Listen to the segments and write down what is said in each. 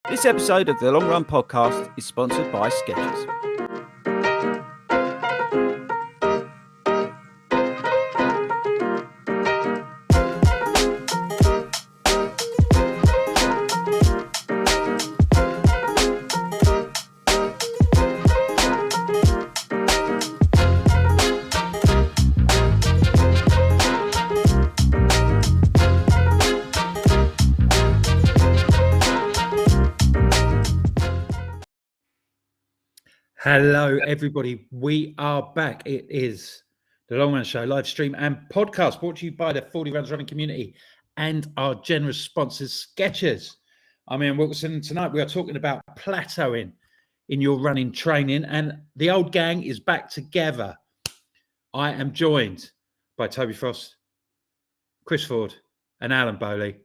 This episode of the Long Run Podcast is sponsored by Skechers. Hello, everybody. We are back. It is the Long Run Show live stream and podcast brought to you by the 40 Runs Running community and our generous sponsors, Skechers. I'm Ian Wilkinson. Tonight we are talking about plateauing in your running training, and the old gang is back together. I am joined by Toby Frost, Chris Ford, and Alan Bowley,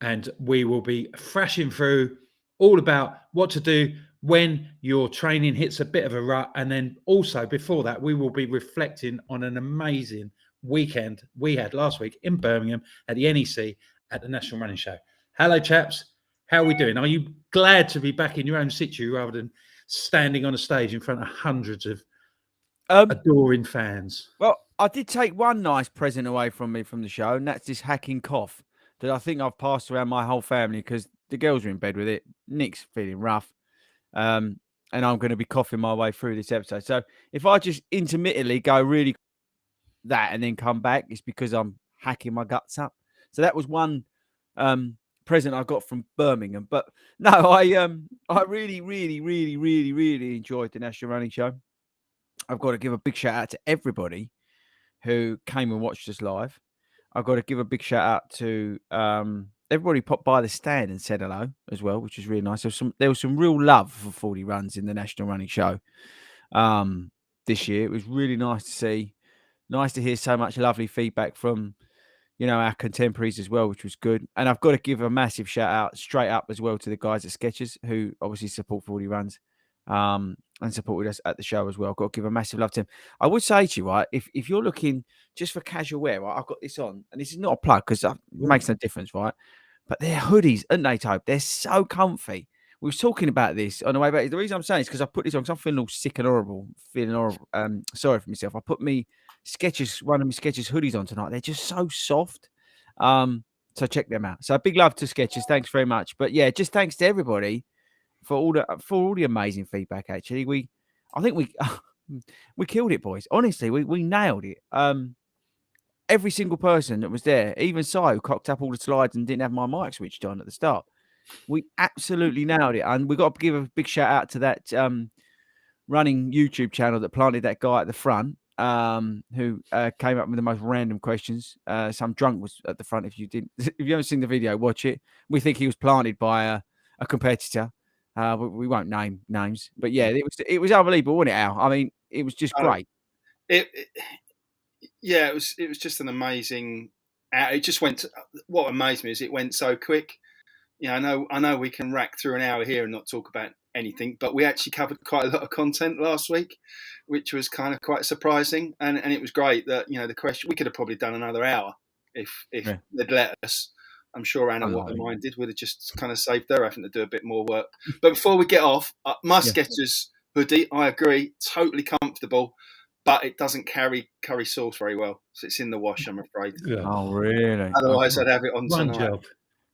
and we will be thrashing through all about what to do when your training hits a bit of a rut. And then also before that, we will be reflecting on an amazing weekend we had last week in Birmingham at the NEC at the National Running Show. Hello, chaps. How are we doing? Are you glad to be back in your own situ rather than standing on a stage in front of hundreds of adoring fans? Well, I did take one nice present away from me from the show, and that's this hacking cough that I think I've passed around my whole family because the girls are in bed with it. Nick's feeling rough. And I'm going to be coughing my way through this episode. So if I just intermittently go really that and then come back, it's because I'm hacking my guts up. So that was one present I got from Birmingham. But no, I really enjoyed the National Running Show. I've got to give a big shout out to everybody who came and watched us live. I've got to give a big shout out to everybody popped by the stand and said hello as well, which was really nice. There was some real love for 40 runs in the National Running Show this year. It was really nice to see. Nice to hear so much lovely feedback from, our contemporaries as well, which was good. And I've got to give a massive shout out straight up as well to the guys at Skechers who obviously support 40 runs and supported us at the show as well. I've got to give a massive love to them. I would say to you, right, if you're looking just for casual wear, right, I've got this on, and this is not a plug because it makes no difference, right? But they're hoodies, aren't they, Tobe? They're so comfy. We were talking about this on the way back. The reason I'm saying is because I put this on because I'm feeling all sick and horrible, sorry for myself. I put one of my Skechers hoodies on tonight. They're just so soft. So check them out. So big love to Skechers. Thanks very much. But yeah, just thanks to everybody for all the amazing feedback. Actually, I think we killed it, boys. Honestly, we nailed it. Every single person that was there, even Si, who cocked up all the slides and didn't have my mic switched on at the start. We absolutely nailed it. And we got to give a big shout out to that running YouTube channel that planted that guy at the front who came up with the most random questions. Some drunk was at the front. If you haven't seen the video, watch it. We think he was planted by a competitor. We won't name names. But yeah, it was unbelievable, wasn't it, Al? I mean, it was just great. Yeah, it was just an amazing. It just went. What amazed me is it went so quick. I know we can rack through an hour here and not talk about anything, but we actually covered quite a lot of content last week, which was kind of quite surprising. And it was great that the question we could have probably done another hour if they'd let us. I'm sure Anna minded would have just kind of saved her having to do a bit more work. But before we get off, my Skechers hoodie, I agree, totally comfortable. But it doesn't carry curry sauce very well, so it's in the wash, I'm afraid. Yeah. Oh, really? Otherwise, I'd have it on tonight. Job.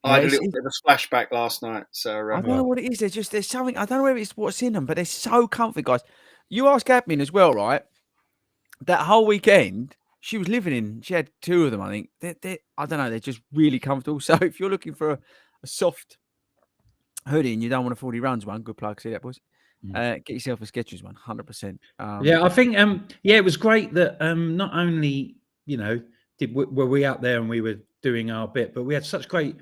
I had a little bit of a splashback last night. So I don't know what it is. There's something. I don't know whether it's what's in them, but they're so comfy, guys. You ask Admin as well, right? That whole weekend, she had two of them, I think. I don't know. They're just really comfortable. So if you're looking for a soft hoodie and you don't want a 40 runs one, good plug. See that, boys? Get yourself a Skechers one, 100%. Yeah, I think it was great that not only were we out there and we were doing our bit, but we had such great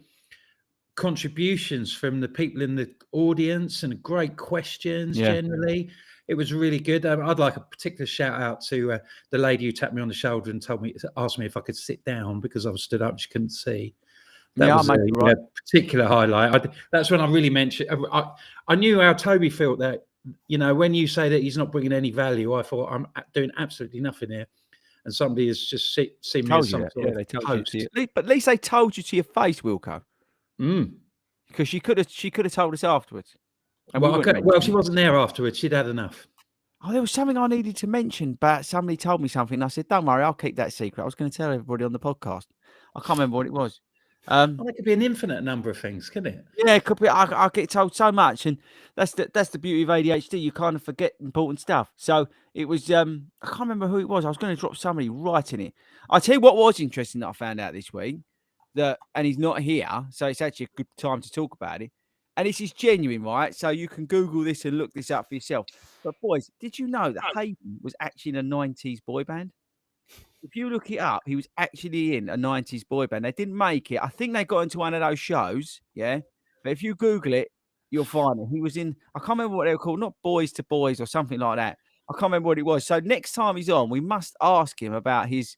contributions from the people in the audience and great questions. Generally, it was really good. I'd like a particular shout out to the lady who tapped me on the shoulder and asked me if I could sit down because I was stood up, she couldn't see. That was a particular highlight. That's when I really mentioned. I knew how Toby felt that, when you say that he's not bringing any value, I thought I'm doing absolutely nothing here. And somebody has just seen me as some sort of they told you. But at least they told you to your face, Wilco. You because she could have told us afterwards. And we Well, wouldn't well, mention she it. wasn't there afterwards. She'd had enough. Oh, there was something I needed to mention, but somebody told me something, and I said, "Don't worry, I'll keep that secret." I was going to tell everybody on the podcast. I can't remember what it was. Well, there could be an infinite number of things, couldn't it? Yeah, it could be. I get told so much, and that's the beauty of ADHD. You kind of forget important stuff. So it was. I can't remember who it was. I was going to drop somebody right in it. I'll tell you what was interesting that I found out this week. And he's not here, so it's actually a good time to talk about it. And this is genuine, right? So you can Google this and look this up for yourself. But boys, did you know that Hayden was actually in a 90s boy band? If you look it up, he was actually in a 90s boy band. They didn't make it. I think they got into one of those shows, yeah. But if you Google it, you'll find it. He was in, I can't remember what they were called, not Boys to Boys or something like that. I can't remember what it was. So next time he's on, we must ask him about his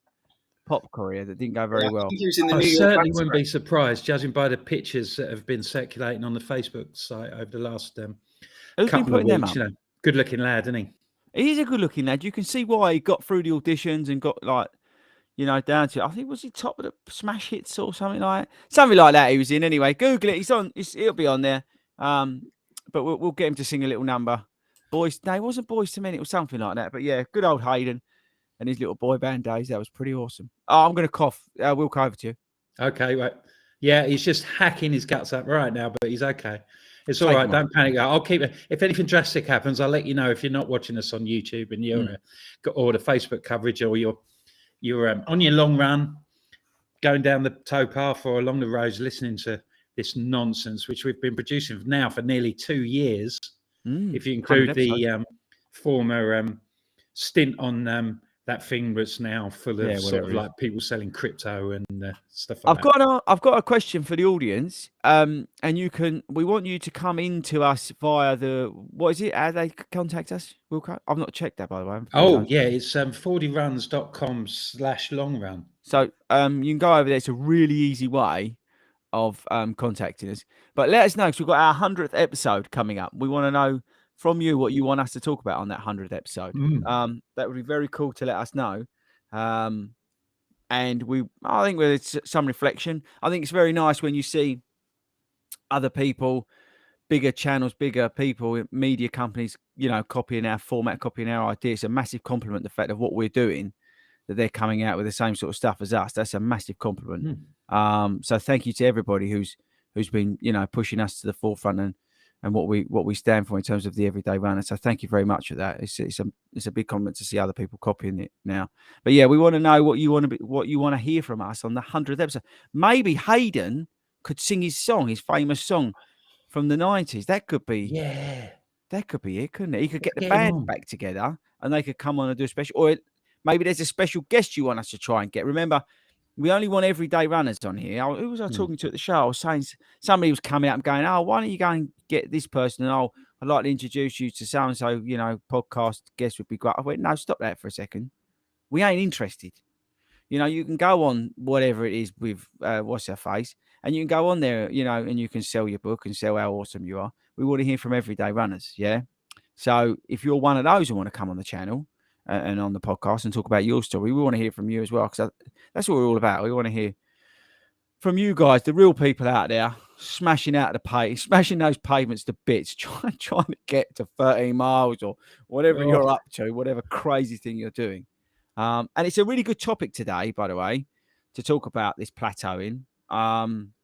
pop career that didn't go very well. I think he was in the I New York certainly Rats wouldn't Race. be surprised, judging by the pictures that have been circulating on the Facebook site over the last Who's been couple of putting them weeks. up? You know, good-looking lad, isn't he? He's a good-looking lad. You can see why he got through the auditions and got like, you know, down to. I think was he top of the smash hits or something like that. He was in anyway. Google it. He's on. It'll be on there. But we'll get him to sing a little number. Boys, no, it wasn't Boys to Men. It was something like that. But yeah, good old Hayden and his little boy band days. That was pretty awesome. Oh, I'm gonna cough. We'll go over to you. Okay, right. Yeah, he's just hacking his guts up right now, but he's okay. It's all Take right. him Don't panic. I'll keep it. If anything drastic happens, I'll let you know. If you're not watching us on YouTube and you're or the Facebook coverage, or you're on your long run, going down the towpath or along the roads, listening to this nonsense, which we've been producing now for nearly 2 years. If you include the former stint on that thing that's now full of sort of like people selling crypto and stuff like that. I've got a question for the audience. And we want you to come into us via what is it? How they contact us? I've not checked that, by the way. Yeah, it's fordyruns.com/longrun. So you can go over there. It's a really easy way of contacting us. But let us know, because we've got our 100th episode coming up. We want to know from you what you want us to talk about on that 100th episode. That would be very cool to let us know. And I think with some reflection, I think it's very nice when you see other people, bigger channels, bigger people, media companies, you know, copying our format, copying our idea. It's a massive compliment, the fact of what we're doing, that they're coming out with the same sort of stuff as us. That's a massive compliment. So thank you to everybody who's been, you know, pushing us to the forefront and what we stand for in terms of the everyday runner. So thank you very much for that. It's a big compliment to see other people copying it now. But yeah, we want to know what you want to hear from us on the 100th episode. Maybe Hayden could sing his famous song from the 90s. That could be it, couldn't it? He could get the band back together and they could come on and do a special, or maybe there's a special guest you want us to try and get. Remember, we only want everyday runners on here. Who was I talking to at the show? I was saying somebody was coming up and going, "Oh, why don't you go and get this person? And I'd like to introduce you to so-and-so, you know, podcast guest would be great." I went, "No, stop that for a second. We ain't interested. You know, you can go on whatever it is with what's her face, and you can go on there, you know, and you can sell your book and sell how awesome you are. We want to hear from everyday runners, yeah? So if you're one of those who want to come on the channel and on the podcast and talk about your story, we want to hear from you as well, because that's what we're all about. We want to hear from you guys, the real people out there, smashing those pavements to bits, trying to get to 13 miles or whatever you're up to, whatever crazy thing you're doing. And it's a really good topic today, by the way, to talk about this plateauing,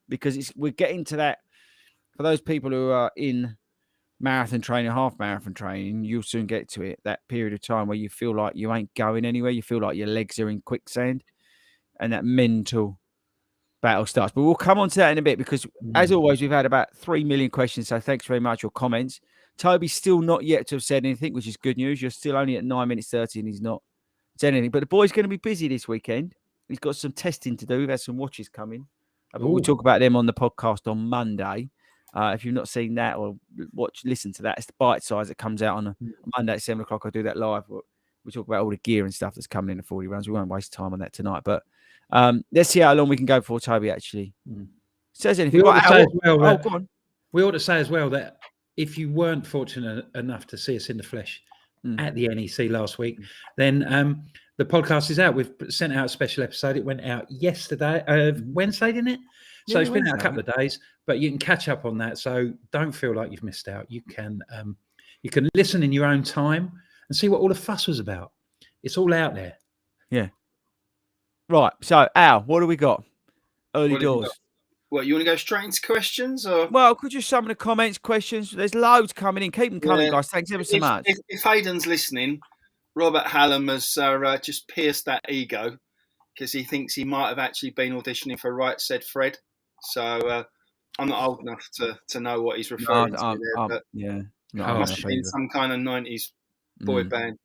because we're getting to that. For those people who are in marathon training, half marathon training, you'll soon get to it. That period of time where you feel like you ain't going anywhere, you feel like your legs are in quicksand, and that mental battle starts. But we'll come on to that in a bit, because as always, we've had about 3 million questions. So thanks very much for your comments. Toby's still not yet to have said anything, which is good news. You're still only at 9 minutes 30 and he's not said anything. But the boy's going to be busy this weekend. He's got some testing to do. We've had some watches coming. But we'll talk about them on the podcast on Monday. If you've not seen that or listen to that, it's the bite size that comes out on Monday at 7 o'clock. I do that live. We talk about all the gear and stuff that's coming in the 40 runs. We won't waste time on that tonight. But let's see how long we can go before Toby actually says anything. Go on. We ought to say as well that if you weren't fortunate enough to see us in the flesh at the NEC last week, then the podcast is out. We've sent out a special episode. It went out yesterday, Wednesday, didn't it? So Yeah, it's been out a Wednesday, couple of days, but you can catch up on that. So don't feel like you've missed out. You can listen in your own time and see what all the fuss was about. It's all out there. Yeah. Right. So, Al, what do we got? Early What have you doors. got? What, you want to go straight into questions, or? Well, could you some of the comments, questions? There's loads coming in. Keep them coming, guys. Thanks ever so much. If Aidan's listening, Robert Hallam has just pierced that ego because he thinks he might have actually been auditioning for Right Said Fred. So I'm not old enough to know what he's referring to there, but yeah, must have been some kind of 90s boy band.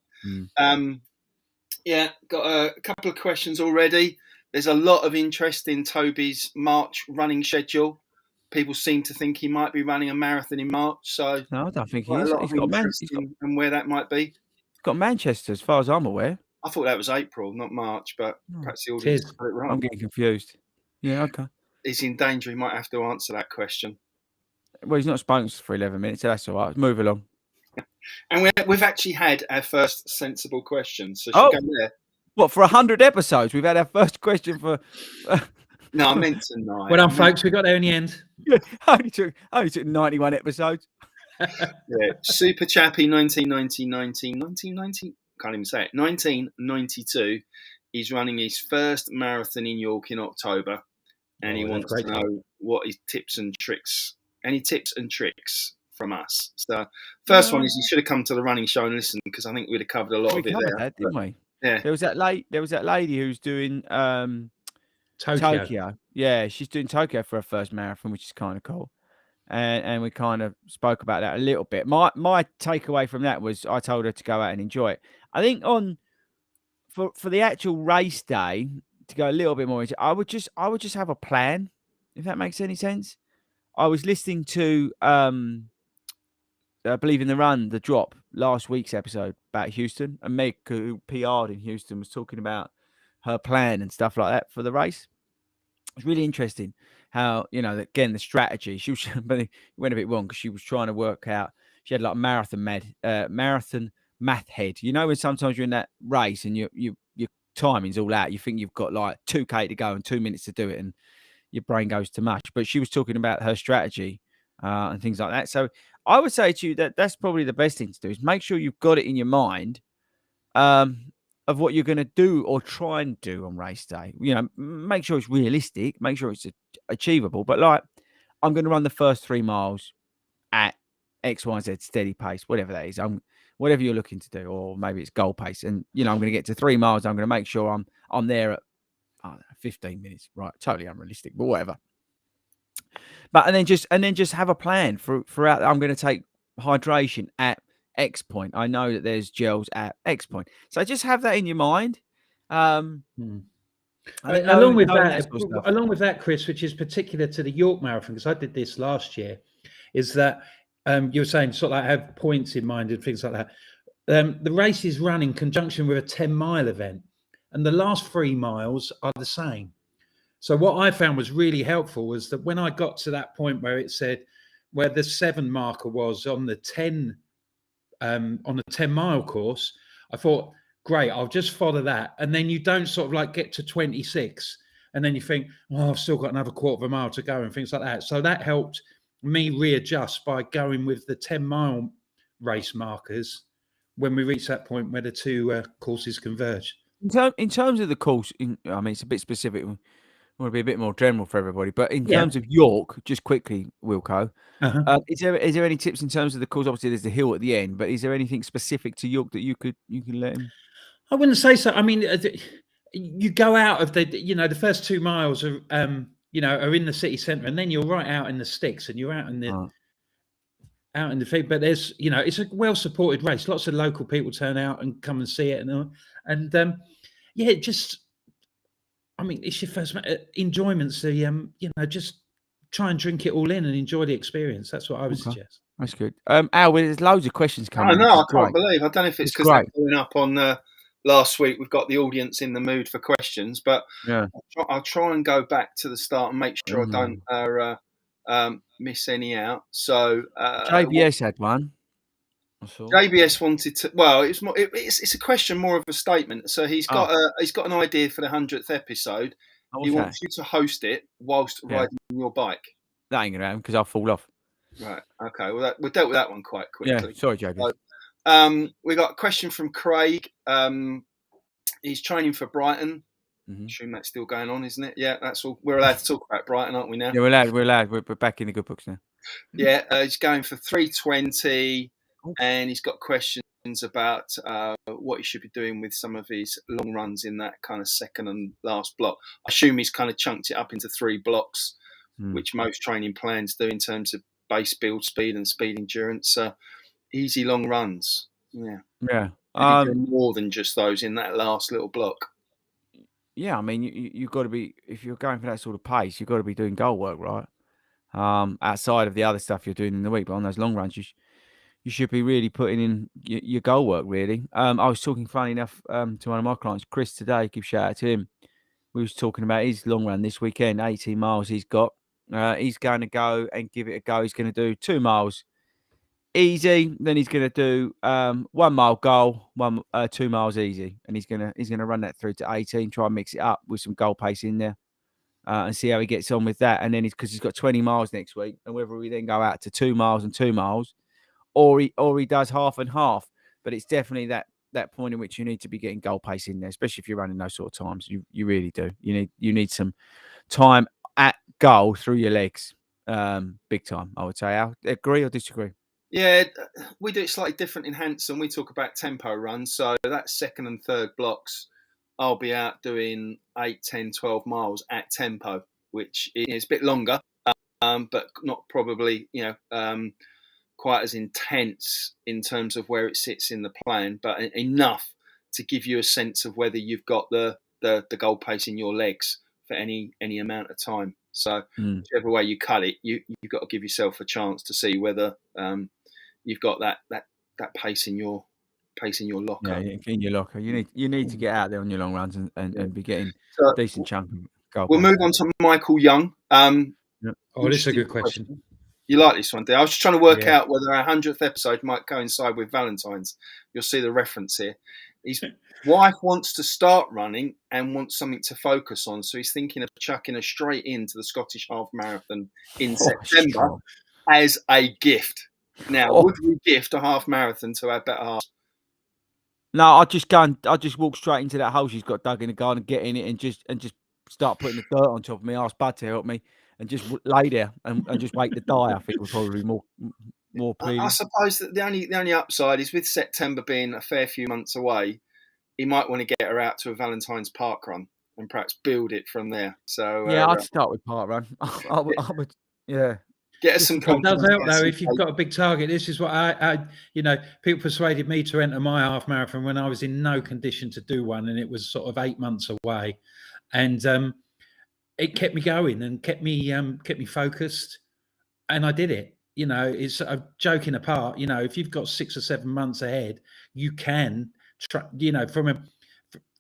Yeah, got a couple of questions already. There's a lot of interest in Toby's March running schedule. People seem to think he might be running a marathon in March. So no, I don't think he quite is. a lot of interest in where that might be. He's got Manchester, as far as I'm aware. I thought that was April, not March, but perhaps the audience got it wrong. I'm getting confused. Yeah, okay. He's in danger. He might have to answer that question. Well, he's not spoken for 11 minutes, so that's all right. Let's move along. And we've actually had our first sensible question. So should we go there? What, for 100 episodes? We've had our first question for... No, I meant tonight. Well done, folks. We got there in the end. Yeah, only took 91 episodes. Yeah, Super Chappy 1990, can't even say it. 1992. He's running his first marathon in York in October, and he wants to know what his tips and tricks. Any tips and tricks from us? So, first one is you should have come to the running show and listened, because I think we'd have covered a lot of it there, that, didn't we? Yeah. There was that lady who's doing Tokyo. Yeah, she's doing Tokyo for her first marathon, which is kind of cool. And we kind of spoke about that a little bit. My takeaway from that was I told her to go out and enjoy it. I think for the actual race day, to go a little bit more into, I would just have a plan, if that makes any sense. I was listening to Believe in the Run, the drop, last week's episode about Houston, and Meg, who PR'd in Houston, was talking about her plan and stuff like that for the race. It was really interesting how, again, the strategy, she was, but it went a bit wrong because she was trying to work out, she had like marathon math head. When sometimes you're in that race and your timing's all out, you think you've got like 2K to go and 2 minutes to do it, and your brain goes to mush. But she was talking about her strategy and things like that. So I would say to you that that's probably the best thing to do, is make sure you've got it in your mind of what you're going to do or try and do on race day. Make sure it's realistic, make sure it's achievable. But like, I'm going to run the first 3 miles at X, Y, Z steady pace, whatever that is. Whatever you're looking to do, or maybe it's goal pace. And I'm going to get to 3 miles. I'm going to make sure I'm there at 15 minutes. Right, totally unrealistic, but whatever. But and then just have a plan throughout. I'm going to take hydration at X point. I know that there's gels at X point. So just have that in your mind. Along with that, Chris, which is particular to the York Marathon, because I did this last year, is that you were saying sort of like have points in mind and things like that. The race is run in conjunction with a 10-mile event, and the last 3 miles are the same. So what I found was really helpful was that when I got to that point where it said where the 7 marker was on the 10-mile course, I thought, great, I'll just follow that. And then you don't sort of like get to 26 and then you think, oh, I've still got another quarter of a mile to go and things like that. So that helped me readjust by going with the 10-mile race markers when we reach that point where the two courses converge. In terms of the course, it's a bit specific. I want to be a bit more general for everybody, but in terms of York, just quickly, Wilco, is there any tips in terms of the course? Obviously, there's the hill at the end, but is there anything specific to York that you can let him? I wouldn't say so. I mean, you go out of the first 2 miles are are in the city centre, and then you're right out in the sticks, and you're out in the field. But there's it's a well supported race. Lots of local people turn out and come and see it, it's your first enjoyment. So just try and drink it all in and enjoy the experience. That's what I would suggest. That's good. Al, there's loads of questions coming. I can't believe. I don't know if it's because they're going up on last week. We've got the audience in the mood for questions, but I'll try and go back to the start and make sure I don't miss any out. So JBS had one. I saw. JBS wanted to. Well, it's more. It's a question more of a statement. So he's got an idea for the 100th episode. He wants you to host it whilst riding your bike. That ain't gonna happen because I'll fall off. Right. Okay. Well, we dealt with that one quite quickly. Yeah. Sorry, JBS. So, we got a question from Craig. He's training for Brighton. Mm-hmm. I assume that's still going on, isn't it? Yeah, that's all. We're allowed to talk about Brighton, aren't we now? Yeah, we're allowed. We're back in the good books now. Yeah, he's going for 320, and he's got questions about what he should be doing with some of his long runs in that kind of second and last block. I assume he's kind of chunked it up into 3 blocks, which most training plans do in terms of base build speed and speed endurance. Easy long runs. Yeah. Yeah. More than just those in that last little block. Yeah, I mean, you've got to be, if you're going for that sort of pace, you've got to be doing goal work, right? Outside of the other stuff you're doing in the week, but on those long runs, you should be really putting in your goal work, really. I was talking, funny enough, to one of my clients, Chris, today. Give a shout out to him. We was talking about his long run this weekend, 18 miles he's got. He's going to go and give it a go. He's going to do 2 miles easy, then he's going to do 1 mile goal, 2 miles easy, and he's going to run that through to 18. Try and mix it up with some goal pace in there, and see how he gets on with that. And then because he's got 20 miles next week, and whether we then go out to 2 miles and 2 miles, or he does half and half. But it's definitely that point in which you need to be getting goal pace in there, especially if you're running those sort of times. You really do. You need some time at goal through your legs, big time. I would say. Al, agree or disagree? Yeah, we do it slightly different in Hanson. We talk about tempo runs. So that's second and third blocks. I'll be out doing 8, 10, 12 miles at tempo, which is a bit longer, but not probably, quite as intense in terms of where it sits in the plan, but enough to give you a sense of whether you've got the goal pace in your legs for any amount of time. So whichever way you cut it, you've got to give yourself a chance to see whether you've got that pace in your locker. Yeah, in your locker. You need to get out there on your long runs and be getting decent chunk of goal. We'll move on to Michael Young. Oh, this is a good question. You like this one, dear? I was just trying to work out whether our 100th episode might coincide with Valentine's. You'll see the reference here. His wife wants to start running and wants something to focus on, so he's thinking of chucking her straight into the Scottish Half Marathon in September as a gift. Now, would we gift a half marathon to our better half? No, I'll just walk straight into that hole she's got dug in the garden, get in it, and just start putting the dirt on top of me. Ask Bud to help me, and just lay there and just wait to die. I think would probably be more pleasing. I suppose that the only upside is with September being a fair few months away, he might want to get her out to a Valentine's Park run and perhaps build it from there. So I'd start with park run. I would, yeah. Get us some It does help though if you've got a big target. This is what I people persuaded me to enter my half marathon when I was in no condition to do one, and it was sort of 8 months away, and it kept me going and kept me focused, and I did it. It's joking apart. If you've got 6 or 7 months ahead, you can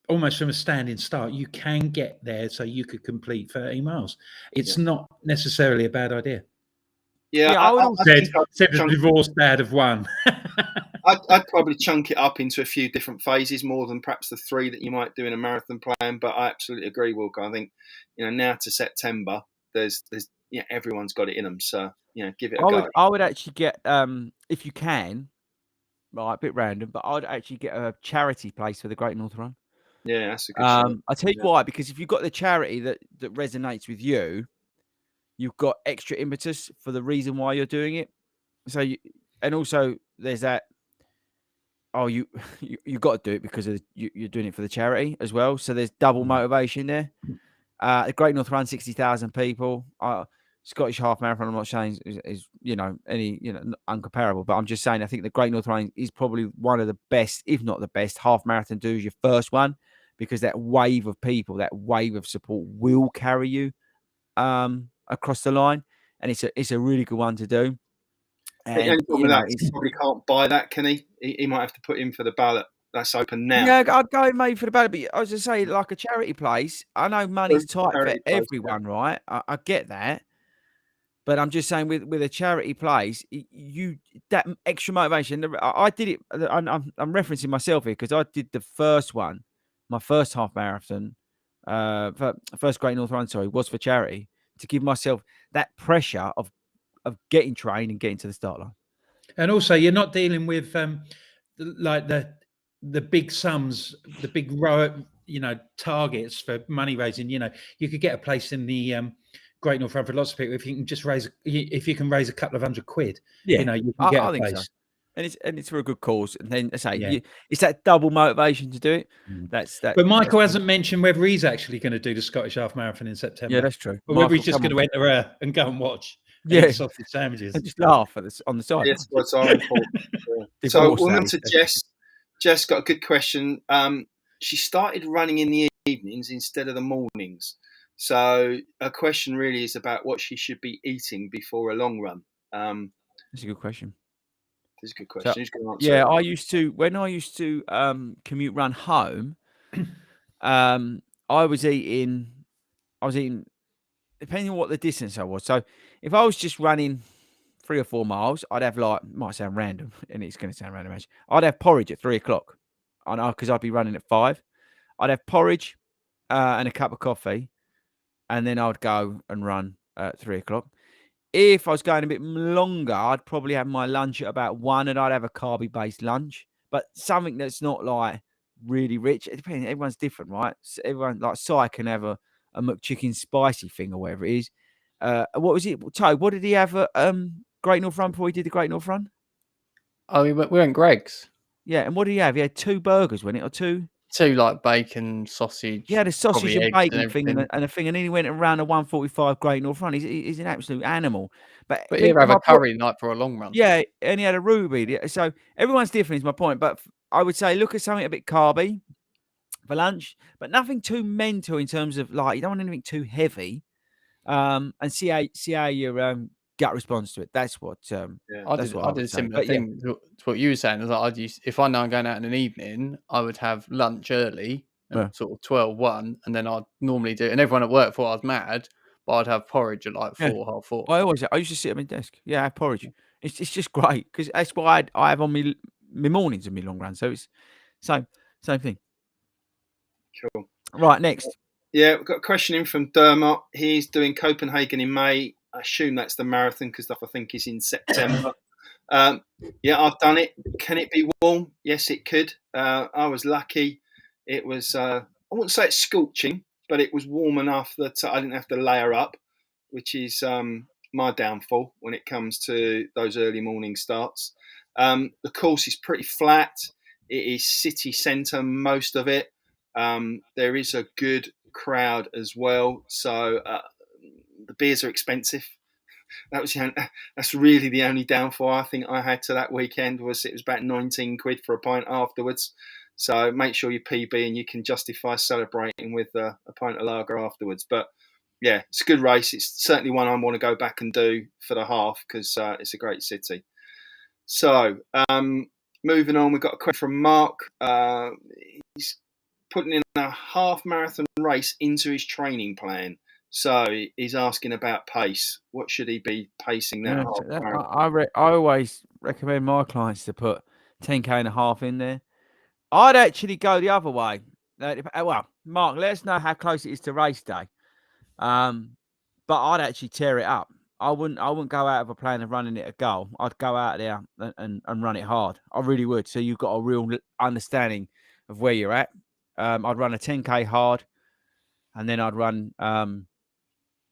almost from a standing start, you can get there so you could complete 30 miles. It's not necessarily a bad idea. Yeah, I said the divorced dad of one. I'd probably chunk it up into a few different phases, more than perhaps the 3 that you might do in a marathon plan. But I absolutely agree, Wilco. I think now to September, there's everyone's got it in them. So give it a go. I would actually get if you can, right, a bit random, but I'd actually get a charity place for the Great North Run. Yeah, that's a good show. I'll tell you why, because if you've got the charity that resonates with you, you've got extra impetus for the reason why you're doing it. So and also there's that. Oh, you got to do it because you're doing it for the charity as well. So there's double motivation there. The Great North Run, 60,000 people. Scottish Half Marathon, I'm not saying is uncomparable, but I'm just saying I think the Great North Run is probably one of the best, if not the best, half marathon do as your first one, because that wave of people, that wave of support will carry you across the line, and it's a really good one to do. And he probably can't buy that, can he? He might have to put in for the ballot. That's open now. Yeah, I'd go maybe for the ballot, but I was just saying, like a charity place. I know money's tight for everyone, right? I get that, But I'm just saying, with a charity place, that extra motivation. I did it. I'm referencing myself here because I did the first one, my first half marathon, first Great North Run. Sorry, was for charity to give myself that pressure of getting trained and getting to the start line. And also, you're not dealing with like the big sums, the big targets for money raising. You could get a place in the Great North Run for lots of people if you can just raise a couple of £100. Yeah, you can get I a think place. so. And it's for a good cause. And then it's that double motivation to do it. That's that. But Michael hasn't mentioned whether he's actually going to do the Scottish Half Marathon in September. Yeah, that's true. Or whether he's just going to enter and go and watch. Yeah, sausage sandwiches and just laugh on the side. Yes, what's our important. So we'll move to Jess. Jess got a good question. She started running in the evenings instead of the mornings. So her question really is about what she should be eating before a long run. That's a good question. That's a good question. So, who's going to answer yeah, it? when I used to commute run home, I was eating depending on what the distance I was. So if I was just running 3 or 4 miles, I'd have might sound random, and it's going to sound random, actually. I'd have porridge at 3 o'clock. I know, because I'd be running at 5. I'd have porridge and a cup of coffee, and then I'd go and run at 3 o'clock. If I was going a bit longer, I'd probably have my lunch at about 1, and I'd have a carby-based lunch, but something that's not like really rich. It depends. Everyone's different, right? Everyone, like Si can have a McChicken spicy thing or whatever it is. What was it? Toad, what did he have at Great North Run before he did the Great North Run? Oh, we went Greg's. Yeah, and what did he have? He had 2 burgers, wasn't it? Or 2? 2 like bacon, sausage. He had a sausage and bacon thing and everything. a thing, and then he went around a 1:45 Great North Run. He's an absolute animal. But he'd have a curry night for a long run. Yeah, and he had a ruby. So everyone's different is my point. But I would say look at something a bit carby for lunch, but nothing too mental in terms of, like, you don't want anything too heavy. And see how your gut responds to it. That's what I did a similar thing to what you were saying. Is like if I know I'm going out in an evening, I would have lunch early, sort of 12:1, and then I'd normally do. And everyone at work thought I was mad, but I'd have porridge at like 4, half 4. I used to sit at my desk. Yeah, I have porridge. It's just great because that's what I have on my mornings and my long run. So it's same thing. Cool. Right, next. Yeah, we've got a question in from Dermot. He's doing Copenhagen in May. I assume that's the marathon because I think is in September. Yeah, I've done it. Can it be warm? Yes, it could. I was lucky. It was, I wouldn't say it's scorching, but it was warm enough that I didn't have to layer up, which is my downfall when it comes to those early morning starts. The course is pretty flat. It is city centre, most of it. There is a good crowd as well, so the beers are expensive. That's really the only downfall I think I had to that weekend. It was about 19 quid for a pint afterwards. So make sure you PB and you can justify celebrating with a pint of lager afterwards. But yeah, it's a good race. It's certainly one I want to go back and do for the half because it's a great city. So moving on, we've got a question from Mark. He's putting in a half marathon race into his training plan. So he's asking about pace. What should he be pacing that? I always recommend my clients to put 10k and a half in there. I'd actually go the other way. Well, Mark, let us know how close it is to race day. But I'd actually tear it up. I wouldn't go out of a plan of running it a goal. I'd go out there and run it hard. I really would. So you've got a real understanding of where you're at. I'd run a 10k hard, and then I'd run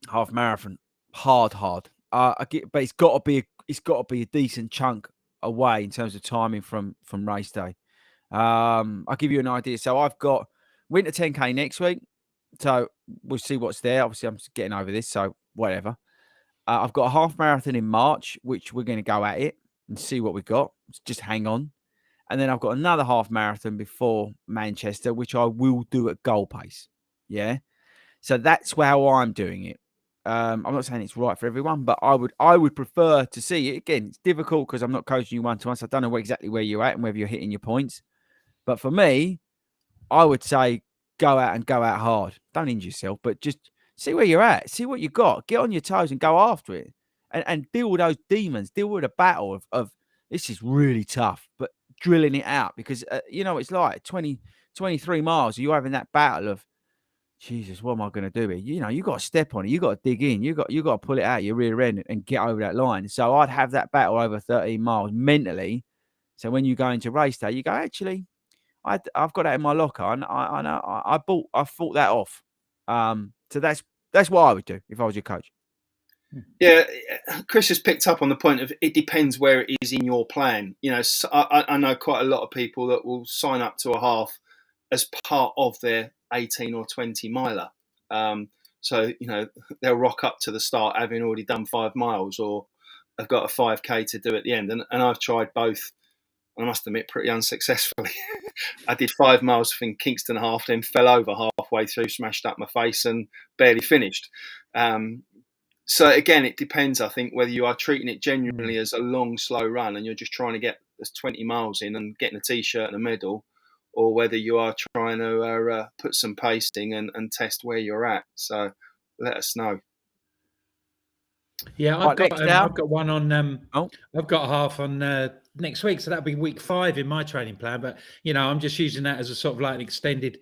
half marathon hard. But it's got to be a decent chunk away in terms of timing from race day. I'll give you an idea. So I've got winter 10k next week. So we'll see what's there. Obviously, I'm just getting over this, so whatever. I've got a half marathon in March, which we're going to go at it and see what we've got. Just hang on. And then I've got another half marathon before Manchester, which I will do at goal pace. Yeah. So that's how I'm doing it. I'm not saying it's right for everyone, but I would prefer to see it. Again, it's difficult because I'm not coaching you one-to-one, so I don't know exactly where you're at and whether you're hitting your points. But for me, I would say go out hard. Don't injure yourself, but just see where you're at. See what you got. Get on your toes and go after it. and deal with those demons, deal with a battle of this is really tough, but drilling it out because, it's like 20, 23 miles. You're having that battle of, Jesus, what am I going to do here? You got to step on it. You got to dig in. You got to pull it out your rear end and get over that line. So I'd have that battle over 13 miles mentally. So when you go into race day, you go, actually, I've got that in my locker, and I know I fought that off. So that's what I would do if I was your coach. Yeah, Chris has picked up on the point of it depends where it is in your plan. So I know quite a lot of people that will sign up to a half as part of their 18 or 20 miler. So they'll rock up to the start having already done 5 miles, or have got a 5K to do at the end. And I've tried both. I must admit, pretty unsuccessfully. I did 5 miles from Kingston half, then fell over halfway through, smashed up my face, and barely finished. So again, it depends, I think, whether you are treating it genuinely as a long, slow run and you're just trying to get 20 miles in and getting a T-shirt and a medal, or whether you are trying to put some pacing and test where you're at. So let us know. Yeah, I've got one on. I've got a half on next week, so that'll be week 5 in my training plan. But I'm just using that as a sort of like an extended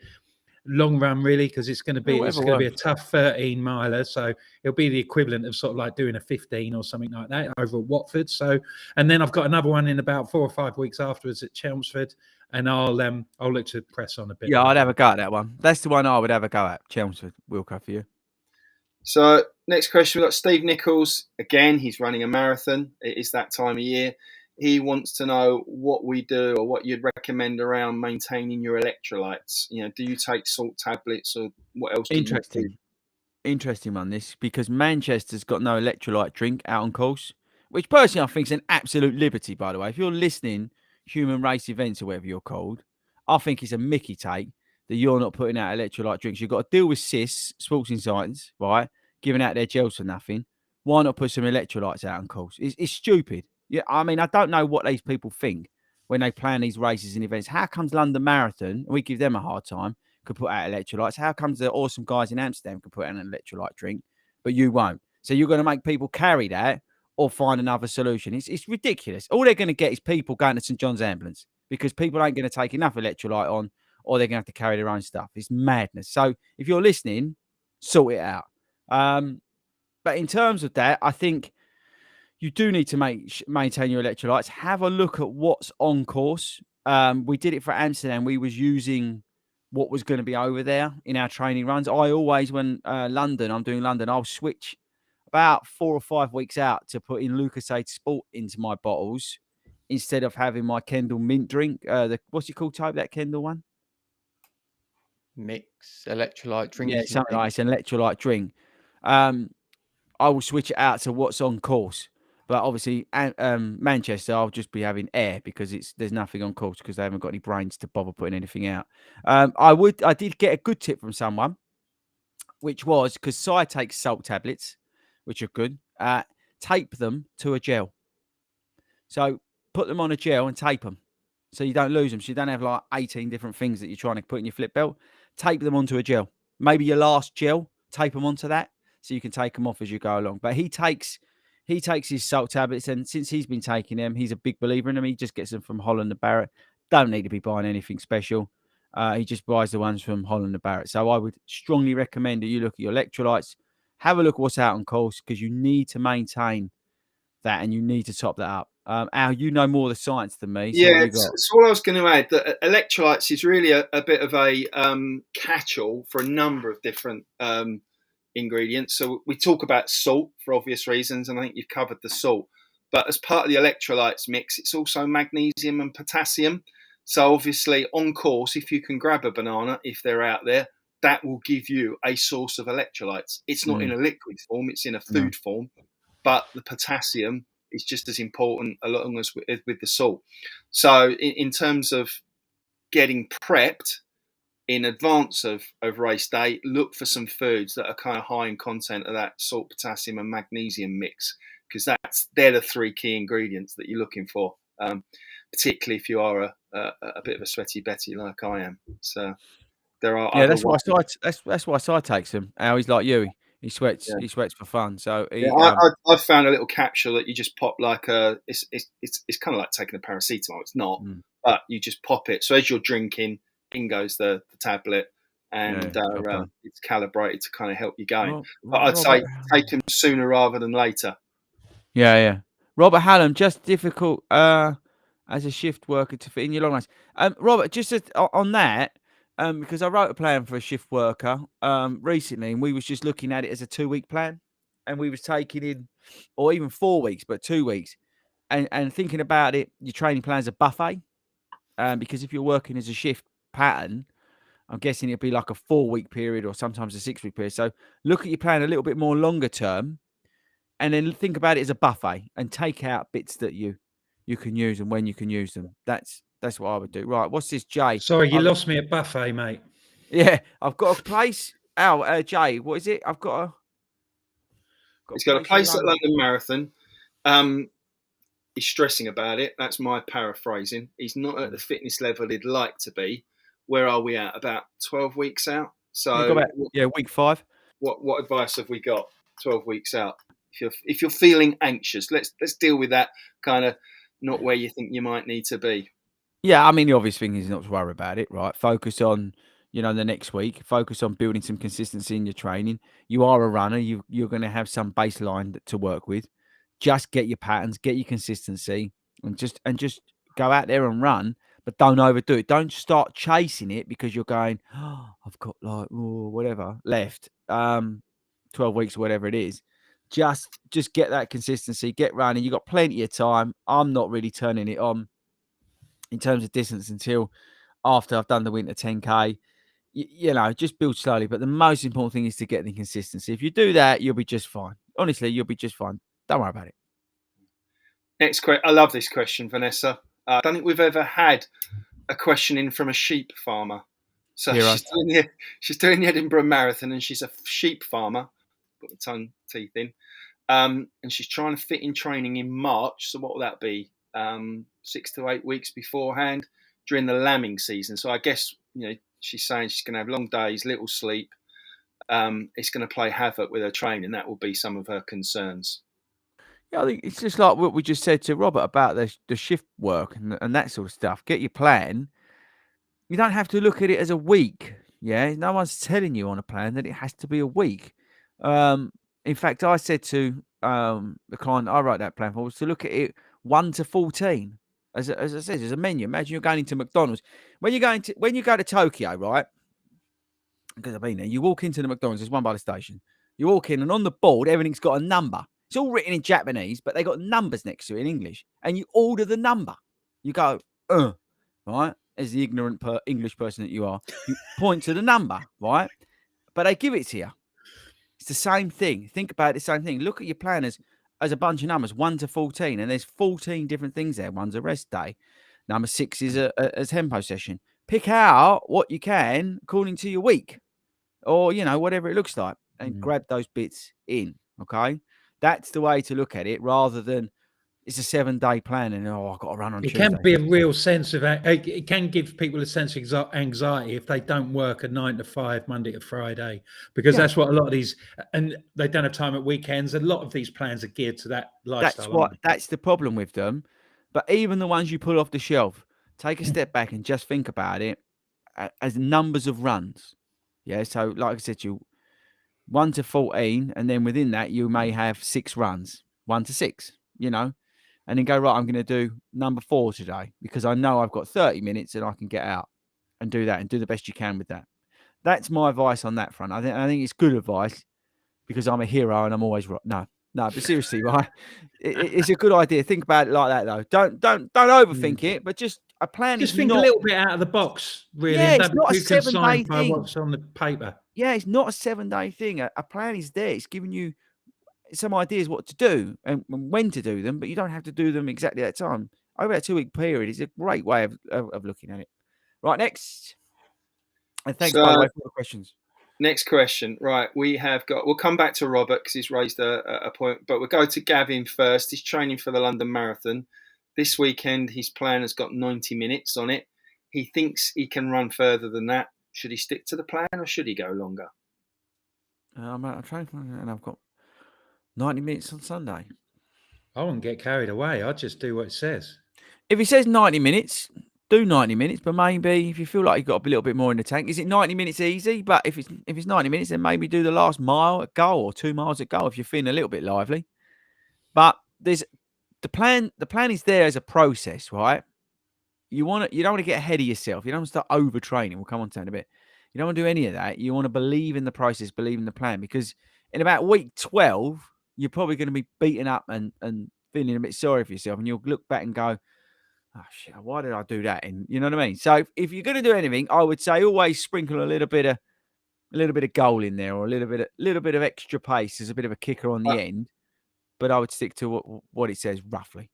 long run, really, because it's going to be a tough 13 miler. So it'll be the equivalent of sort of like doing a 15 or something like that over at Watford. So, and then I've got another one in about 4 or 5 weeks afterwards at Chelmsford, and I'll look to press on a bit. Yeah, I'd have a go at that one. That's the one I would have a go at. Chelmsford, Wilco, for you. So next question, we've got Steve Nichols. Again, he's running a marathon. It is that time of year. He wants to know what we do or what you'd recommend around maintaining your electrolytes. Do you take salt tablets, or what else do you do? Interesting one, this, because Manchester's got no electrolyte drink out on course, which personally I think is an absolute liberty, by the way. If you're listening, human race events or whatever you're called, I think it's a Mickey take that you're not putting out electrolyte drinks. You've got to deal with CIS, Sports Insiders, right, giving out their gels for nothing. Why not put some electrolytes out on course? It's stupid. Yeah, I mean, I don't know what these people think when they plan these races and events. How comes London Marathon, and we give them a hard time, could put out electrolytes? How comes the awesome guys in Amsterdam could put out an electrolyte drink, but you won't? So you're going to make people carry that or find another solution. It's ridiculous. All they're going to get is people going to St John's Ambulance because people ain't going to take enough electrolyte on, or they're going to have to carry their own stuff. It's madness. So if you're listening, sort it out. But in terms of that, I think you do need to maintain your electrolytes. Have a look at what's on course. We did it for Amsterdam. We was using what was going to be over there in our training runs. I always, when I'm doing London, I'll switch about 4 or 5 weeks out to put in Lucasade Sport into my bottles instead of having my Kendall mint drink. What's it called, Toby, that Kendall one? Mix electrolyte drink. Yeah, something like it's an electrolyte drink. I will switch it out to what's on course. But obviously, Manchester, I'll just be having air because there's nothing on course because they haven't got any brains to bother putting anything out. I did get a good tip from someone, which was, because Si takes salt tablets, which are good. Tape them to a gel. So put them on a gel and tape them, so you don't lose them. So you don't have like 18 different things that you're trying to put in your flip belt. Tape them onto a gel. Maybe your last gel, tape them onto that, so you can take them off as you go along. But he takes his salt tablets, and since he's been taking them, he's a big believer in them. He just gets them from Holland and Barrett. Don't need to be buying anything special. He just buys the ones from Holland and Barrett. So I would strongly recommend that you look at your electrolytes, have a look at what's out on course, because you need to maintain that and you need to top that up. Al, you know more of the science than me. So yeah, so what I was going to add, that electrolytes is really a bit of a catch-all for a number of different ingredients. So we talk about salt for obvious reasons, and I think you've covered the salt. But as part of the electrolytes mix, it's also magnesium and potassium. So obviously on course, if you can grab a banana, if they're out there, that will give you a source of electrolytes. It's not in a liquid form, it's in a food form, but the potassium is just as important along as with the salt. So in terms of getting prepped in advance of race day, look for some foods that are kind of high in content of that salt, potassium and magnesium mix, because they're the 3 key ingredients that you're looking for, particularly if you are a bit of a sweaty Betty like I am. So there are that's why Si takes them. Al, he's like you. He sweats. Yeah. He sweats for fun. So he, Yeah, I've found a little capsule that you just pop like it's kind of like taking a paracetamol. It's not, but you just pop it. So as you're drinking, in goes the tablet, and it's calibrated to kind of help you going. But I'd say take them sooner rather than later. Yeah. Robert Hallam, just difficult as a shift worker to fit in your long nights. Robert, just on that, because I wrote a plan for a shift worker recently, and we was just looking at it as a 2-week plan, and we was taking in, or even 4 weeks, but 2 weeks, and thinking about it, your training plan is a buffet, because if you're working as a shift pattern, I'm guessing it'd be like a 4-week period or sometimes a 6-week period. So look at your plan a little bit more longer term, and then think about it as a buffet and take out bits that you can use and when you can use them. That's what I would do. Right, what's this, Jay? Sorry, you lost me at buffet, mate. Yeah, I've got a place. Jay, what is it? He's got a place at London Marathon. He's stressing about it. That's my paraphrasing. He's not at the fitness level he'd like to be. Where are we at? About 12 weeks out. So week 5. What advice have we got? 12 weeks out. If you're feeling anxious, let's deal with that kind of not where you think you might need to be. Yeah, I mean the obvious thing is not to worry about it, right? Focus on the next week. Focus on building some consistency in your training. You are a runner. You're going to have some baseline to work with. Just get your patterns, get your consistency, and just go out there and run. But don't overdo it. Don't start chasing it because you're going, oh, I've got like whatever left, 12 weeks or whatever it is. Just get that consistency, get running. You've got plenty of time. I'm not really turning it on in terms of distance until after I've done the winter 10K. Just build slowly. But the most important thing is to get the consistency. If you do that, you'll be just fine. Honestly, you'll be just fine. Don't worry about it. Next question. I love this question, Vanessa. I don't think we've ever had a question in from a sheep farmer. So she's doing the Edinburgh Marathon, and she's a sheep farmer. Got the tongue teeth in. And she's trying to fit in training in March. So what will that be? 6 to 8 weeks beforehand during the lambing season. So I guess, she's saying she's going to have long days, little sleep. It's going to play havoc with her training. That will be some of her concerns. Yeah, I think it's just like what we just said to Robert about the shift work and that sort of stuff. Get your plan. You don't have to look at it as a week. Yeah, no one's telling you on a plan that it has to be a week. In fact, I said to the client I wrote that plan for was to look at it 1 to 14. As I said, as a menu. Imagine you're going into McDonald's. When you go to Tokyo, right? Because I've been there, you walk into the McDonald's, there's one by the station. You walk in, and on the board, everything's got a number. It's all written in Japanese, but they got numbers next to it in English. And you order the number. You go, right? As the ignorant English person that you are, you point to the number, right? But they give it to you. It's the same thing. Think about it, the same thing. Look at your plan as a bunch of numbers, 1 to 14, and there's 14 different things there. One's a rest day. Number 6 is a tempo session. Pick out what you can according to your week, or whatever it looks like, and grab those bits in. Okay, that's the way to look at it, rather than it's a 7-day plan and I've got to run on Tuesday. It can be a real sense of it can give people a sense of anxiety if they don't work a 9 to 5 Monday to Friday, because that's what a lot of these, and they don't have time at weekends. A lot of these plans are geared to that lifestyle. That's the problem with them. But even the ones you pull off the shelf, take a step back and just think about it as numbers of runs. Yeah, so like I said to you, 1 to 14, and then within that you may have 6 runs, 1 to 6, and then go, right, I'm going to do number 4 today because I know I've got 30 minutes and I can get out and do that and do the best you can with that. That's my advice on that front. I think it's good advice because I'm a hero and I'm always right. No, but seriously, right? It's a good idea. Think about it like that, though. Don't overthink it, but just a plan. Just think a little bit out of the box, really. Yeah, it's not a 7-day thing. What's on the paper? Yeah, it's not a 7-day thing. A plan is there. It's giving you some ideas what to do and when to do them, but you don't have to do them exactly that time. Over a 2-week period is a great way of looking at it. Right, next. And thanks, by the way, for the questions. Next question. Right, we'll come back to Robert because he's raised a point, but we'll go to Gavin first. He's training for the London Marathon. This weekend, his plan has got 90 minutes on it. He thinks he can run further than that. Should he stick to the plan or should he go longer? I'm trying, and I've got 90 minutes on Sunday. I wouldn't get carried away. I'd just do what it says. If it says 90 minutes, do 90 minutes. But maybe if you feel like you've got a little bit more in the tank, is it 90 minutes easy? But if it's 90 minutes, then maybe do the last mile at goal or 2 miles at goal if you're feeling a little bit lively. But there's the plan. The plan is there as a process, right? You don't want to get ahead of yourself. You don't want to start overtraining. We'll come on to that in a bit. You don't want to do any of that. You want to believe in the process, believe in the plan, because in about week 12, you're probably going to be beaten up and feeling a bit sorry for yourself, and you'll look back and go, "Oh shit, why did I do that?" And you know what I mean. So if you're going to do anything, I would say always sprinkle a little bit of goal in there, or a little bit of extra pace as a bit of a kicker on the end. But I would stick to what it says roughly.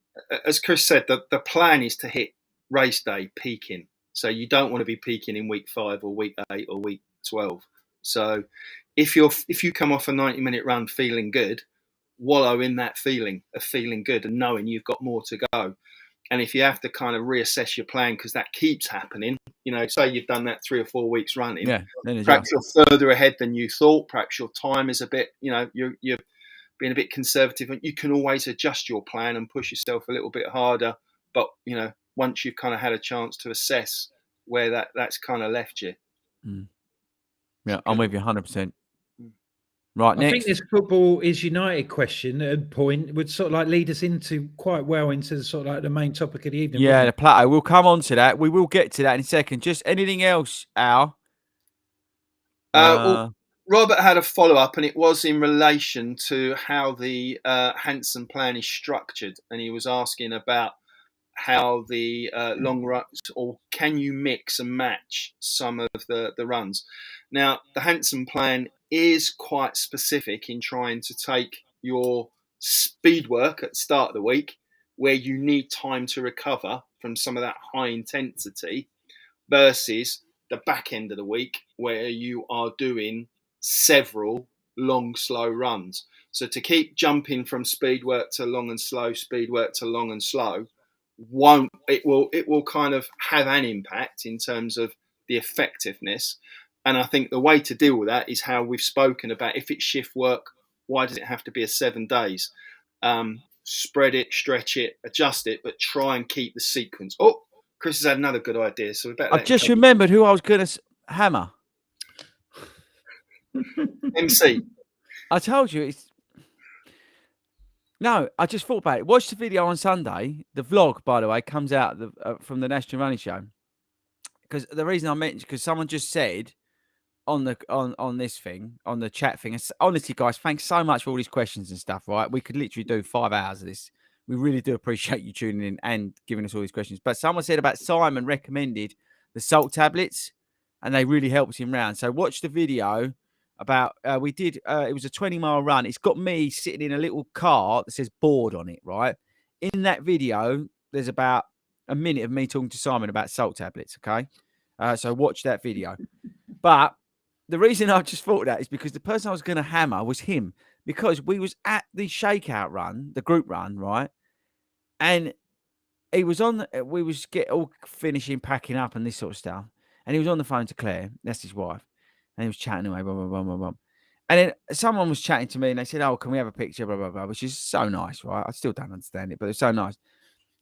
As Chris said, the plan is to hit race day peaking. So you don't want to be peaking in week 5 or week 8 or week 12. So if you come off a 90-minute run feeling good, wallow in that feeling of feeling good and knowing you've got more to go. And if you have to kind of reassess your plan because that keeps happening, say you've done that 3 or 4 weeks running, perhaps you're further ahead than you thought. Perhaps your time is a bit, you're being a bit conservative, and you can always adjust your plan and push yourself a little bit harder. But, once you've kind of had a chance to assess where that's kind of left you. Yeah, I'm with you 100%. Right, next. I think this football is United question and point would sort of like lead us into quite well into the sort of like the main topic of the evening. Yeah, the plateau. We'll come on to that. We will get to that in a second. Just anything else, Al? Well, Robert had a follow-up, and it was in relation to how the Hansen plan is structured, and he was asking about how the long runs, or can you mix and match some of the runs. Now, the Hansen plan is quite specific in trying to take your speed work at the start of the week, where you need time to recover from some of that high intensity, versus the back end of the week, where you are doing several long, slow runs. So to keep jumping from speed work to long and slow, speed work to long and slow, it will kind of have an impact in terms of the effectiveness. And I think the way to deal with that is how we've spoken about. If it's shift work, why does it have to be a 7 days? Spread it, stretch it, adjust it, but try and keep the sequence. Oh, Chris has had another good idea, so we better. I just remembered who I was going to hammer. MC. I told you it's. No, I just thought about it. Watch the video on Sunday. The vlog, by the way, comes out from the National Running Show. Because the reason I mentioned, because someone just said on this thing, on the chat thing. Honestly, guys, thanks so much for all these questions and stuff. Right, we could literally do 5 hours of this. We really do appreciate you tuning in and giving us all these questions. But someone said about Simon recommended the salt tablets, and they really helped him round. So watch the video about we did. It was a 20-mile run. It's got me sitting in a little car that says board on it. Right in that video, there's about a minute of me talking to Simon about salt tablets. Okay, so watch that video. But the reason I just thought that is because the person I was going to hammer was him, because we was at the shakeout run, the group run, right? And he was we was all finishing, packing up and this sort of stuff. And he was on the phone to Claire, that's his wife. And he was chatting away, blah, blah, blah, blah, blah. And then someone was chatting to me and they said, "Oh, can we have a picture?" Blah, blah, blah, which is so nice, right? I still don't understand it, but it's so nice.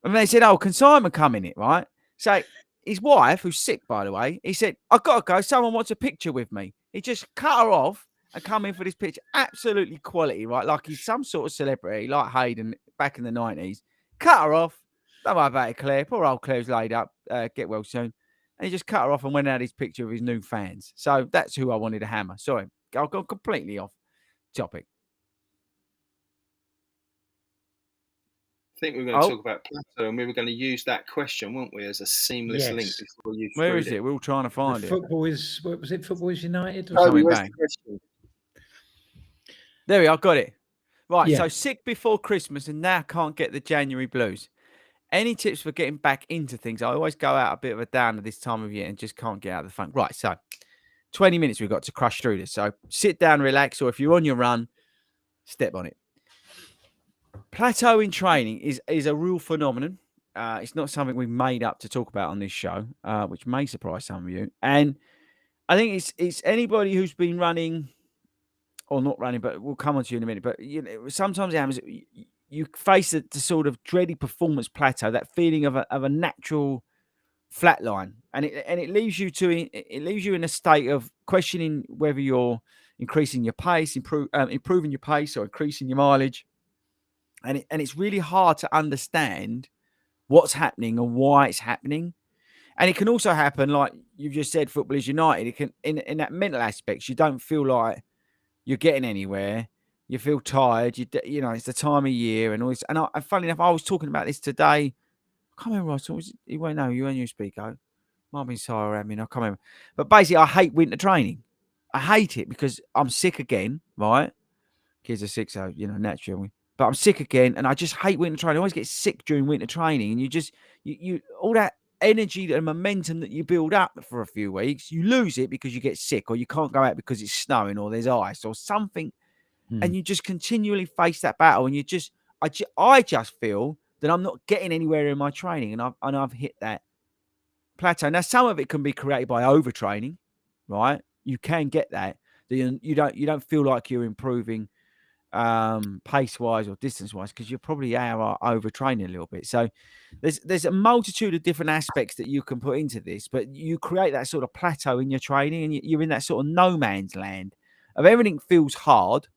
And they said, "Oh, can Simon come in it?" Right? So his wife, who's sick, by the way, he said, "I've got to go. Someone wants a picture with me." He just cut her off and come in for this picture. Absolutely quality, right? Like he's some sort of celebrity, like Hayden back in the 90s. Cut her off. Don't worry about it, Claire. Poor old Claire's laid up. Get well soon. And he just cut her off and went out his picture of his new fans. So that's who I wanted to hammer. Sorry, I've gone completely off topic. I think we were going to talk about plateau, and we were going to use that question, weren't we, as a seamless link before you. Where is it? We're all trying to find it. Football is, what was it? Football is United? Or something bang. There we are, got it. Right, so sick before Christmas and now can't get the January blues. Any tips for getting back into things? I always go out a bit of a downer this time of year and just can't get out of the funk. Right, so 20 minutes we've got to crush through this. So sit down, relax, or if you're on your run, step on it. Plateau in training is a real phenomenon. It's not something we've made up to talk about on this show, which may surprise some of you. And I think it's anybody who's been running or not running, but we'll come on to you in a minute. But sometimes it happens. You face the sort of dreaded performance plateau, that feeling of a natural flat line, and it leaves you in a state of questioning whether you're increasing your pace, improving your pace, or increasing your mileage, and it's really hard to understand what's happening and why it's happening. And it can also happen, like you've just said, football is united. It can in that mental aspects, you don't feel like you're getting anywhere. You feel tired. It's the time of year and all this. And funny enough, I was talking about this today. I can't remember. You won't know. You and you speak. Might have been Sarah. I can't remember. But basically, I hate winter training. I hate it because I'm sick again. Right? Kids are sick, so naturally. But I'm sick again, and I just hate winter training. I always get sick during winter training, and you all that energy and momentum that you build up for a few weeks, you lose it because you get sick, or you can't go out because it's snowing, or there's ice, or something. And you just continually face that battle, and I just feel that I'm not getting anywhere in my training, and I've hit that plateau. Now, some of it can be created by overtraining, right? You can get that. You don't feel like you're improving pace wise or distance wise because you probably are overtraining a little bit. So there's a multitude of different aspects that you can put into this, but you create that sort of plateau in your training, and you're in that sort of no man's land of everything feels hard.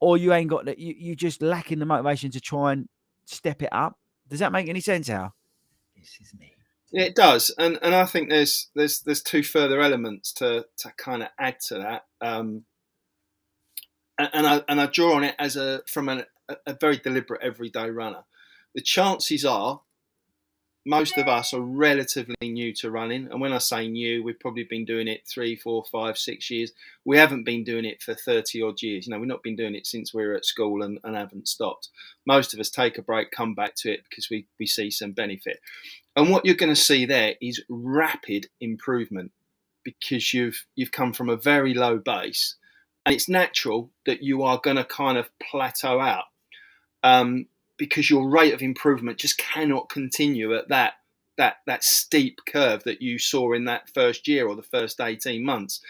Or you ain't got that. You just lacking the motivation to try and step it up. Does that make any sense, Al? This is me. Yeah, it does, and I think there's two further elements to kind of add to that. And I draw on it from a very deliberate everyday runner. The chances are most of us are relatively new to running. And when I say new, we've probably been doing it 3, 4, 5, 6 years. We haven't been doing it for 30 odd years. We've not been doing it since we were at school and haven't stopped. Most of us take a break, come back to it because we see some benefit. And what you're going to see there is rapid improvement because you've come from a very low base. And it's natural that you are going to kind of plateau out. Because your rate of improvement just cannot continue at that steep curve that you saw in that first year or the first 18 months.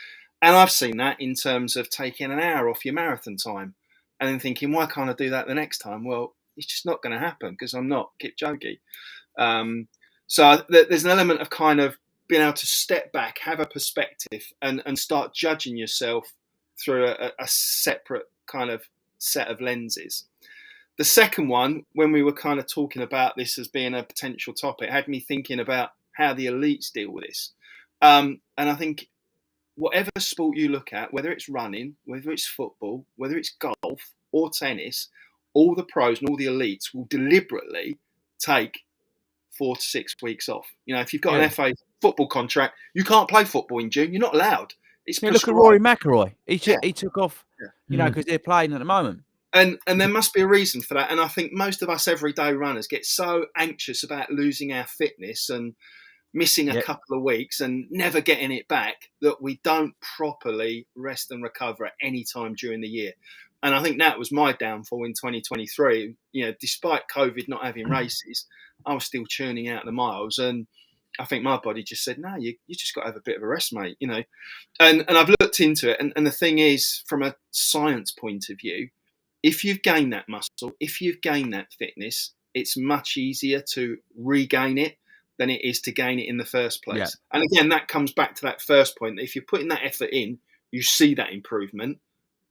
And I've seen that in terms of taking an hour off your marathon time and then thinking, why can't I do that the next time? Well, it's just not going to happen because I'm not Kipchoge. So there's an element of kind of being able to step back, have a perspective and start judging yourself through a separate kind of set of lenses. The second one, when we were kind of talking about this as being a potential topic, had me thinking about how the elites deal with this. And I think whatever sport you look at, whether it's running, whether it's football, whether it's golf or tennis, all the pros and all the elites will deliberately take 4 to 6 weeks off. If you've got an FA football contract, you can't play football in June. You're not allowed. It's look at Rory McIlroy. He took off, because they're playing at the moment. And there must be a reason for that. And I think most of us everyday runners get so anxious about losing our fitness and missing a couple of weeks and never getting it back that we don't properly rest and recover at any time during the year. And I think that was my downfall in 2023. Despite COVID not having races, I was still churning out the miles. And I think my body just said, no, you just got to have a bit of a rest, mate. And I've looked into it. And the thing is, from a science point of view, if you've gained that muscle, if you've gained that fitness, it's much easier to regain it than it is to gain it in the first place. Yeah. And again, that comes back to that first point. If you're putting that effort in, you see that improvement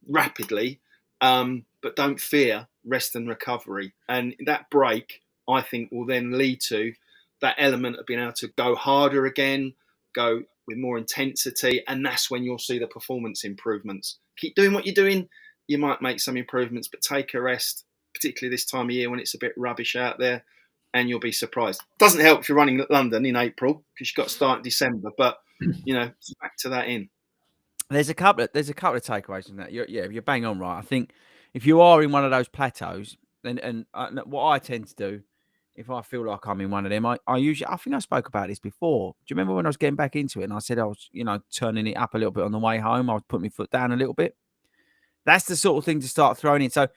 rapidly, but don't fear rest and recovery. And that break, I think, will then lead to that element of being able to go harder again, go with more intensity, and that's when you'll see the performance improvements. Keep doing what you're doing. You might make some improvements, but take a rest, particularly this time of year when it's a bit rubbish out there, and you'll be surprised. Doesn't help if you're running London in April because you've got to start in December, but factor that in. There's a couple of takeaways from that. You're bang on, right? I think if you are in one of those plateaus, and what I tend to do, if I feel like I'm in one of them, I think I spoke about this before. Do you remember when I was getting back into it and I said I was, turning it up a little bit on the way home? I was putting my foot down a little bit. That's the sort of thing to start throwing in. So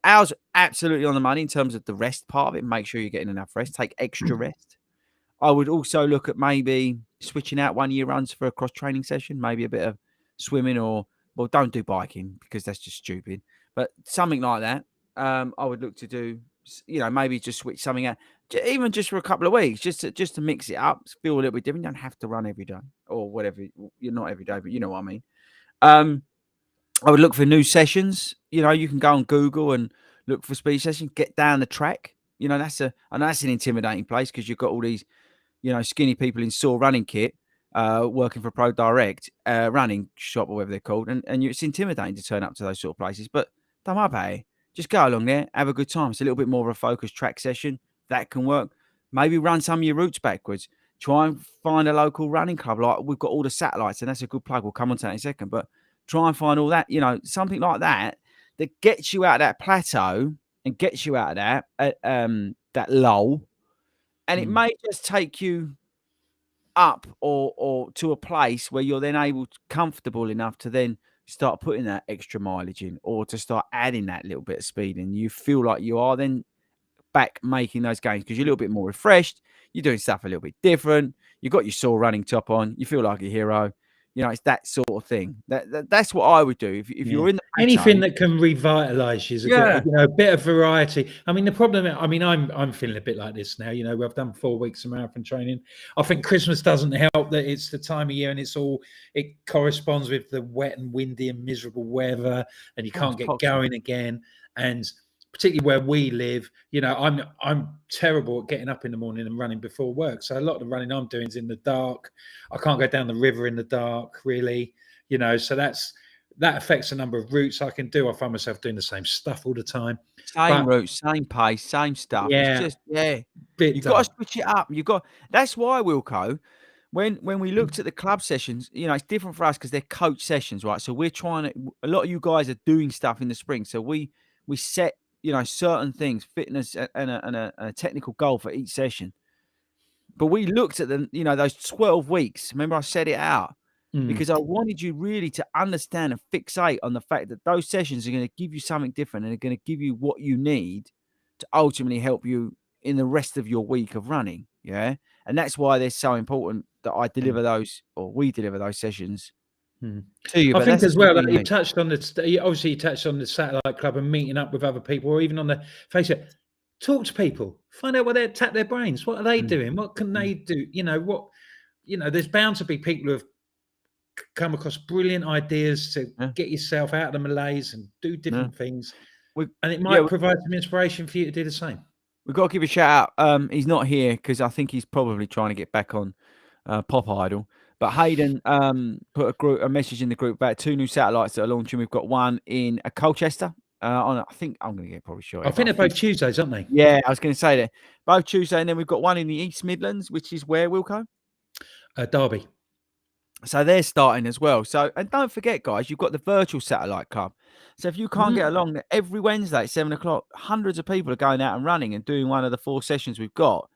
ours absolutely on the money in terms of the rest part of it. Make sure you're getting enough rest. Take extra rest. I would also look at maybe switching out 1 year runs for a cross training session, maybe a bit of swimming or Well, don't do biking because that's just stupid. But something like that, I would look to do. Maybe just switch something out, even just for a couple of weeks, just to mix it up, feel a little bit different. You don't have to run every day or whatever. You're not every day, but you know what I mean. I would look for new sessions. You can go on Google and look for speed sessions. Get down the track. That's an intimidating place because you've got all these skinny people in sore running kit, working for Pro Direct, running shop or whatever they're called, and it's intimidating to turn up to those sort of places. But don't worry about it. Just go along there, have a good time. It's a little bit more of a focused track session. That can work. Maybe run some of your routes backwards. Try and find a local running club. Like we've got all the satellites, and that's a good plug. We'll come on to that in a second. But try and find all that, something like that gets you out of that plateau and gets you out of that lull. And it may just take you up or to a place where you're then comfortable enough to then start putting that extra mileage in or to start adding that little bit of speed in. You feel like you are then back making those gains because you're a little bit more refreshed. You're doing stuff a little bit different. You've got your sore running top on. You feel like a hero. It's that sort of thing. That's what I would do if you're in the plateau. Anything that can revitalise you is a bit of variety. I mean, the problem. I mean, I'm feeling a bit like this now. I've done 4 weeks of marathon training. I think Christmas doesn't help that it's the time of year and it corresponds with the wet and windy and miserable weather, and you can't get going again. And particularly where we live, I'm terrible at getting up in the morning and running before work. So a lot of the running I'm doing is in the dark. I can't go down the river in the dark, really. So that affects the number of routes I can do. I find myself doing the same stuff all the time. Same routes, same pace, same stuff. Yeah, it's just you've got to switch it up. That's why, Wilco, when we looked at the club sessions, it's different for us because they're coach sessions, right? So we're trying to. A lot of you guys are doing stuff in the spring, so we set certain things, fitness and a technical goal for each session. But we looked at them, those 12 weeks. Remember, I set it out because I wanted you really to understand and fixate on the fact that those sessions are going to give you something different and are going to give you what you need to ultimately help you in the rest of your week of running. Yeah. And that's why they're so important that I deliver those, or we deliver those sessions to you. I think as well that you touched on you touched on the satellite club and meeting up with other people, or even on the Facebook. Talk to people, find out tap their brains. What are they doing? What can they do? There's bound to be people who have come across brilliant ideas to get yourself out of the malaise and do different things. And it might provide some inspiration for you to do the same. We've got to give a shout out. He's not here because I think he's probably trying to get back on Pop Idol. But Hayden put a message in the group about 2 new satellites that are launching. We've got one in Colchester. I think I'm going to get probably sure. I think they're both Tuesdays, aren't they? Yeah, I was going to say that. Both Tuesday. And then we've got one in the East Midlands, which is where, Wilco? Derby. So they're starting as well. So, and don't forget, guys, you've got the virtual satellite club. So if you can't get along, every Wednesday at 7:00, hundreds of people are going out and running and doing one of the 4 sessions we've got.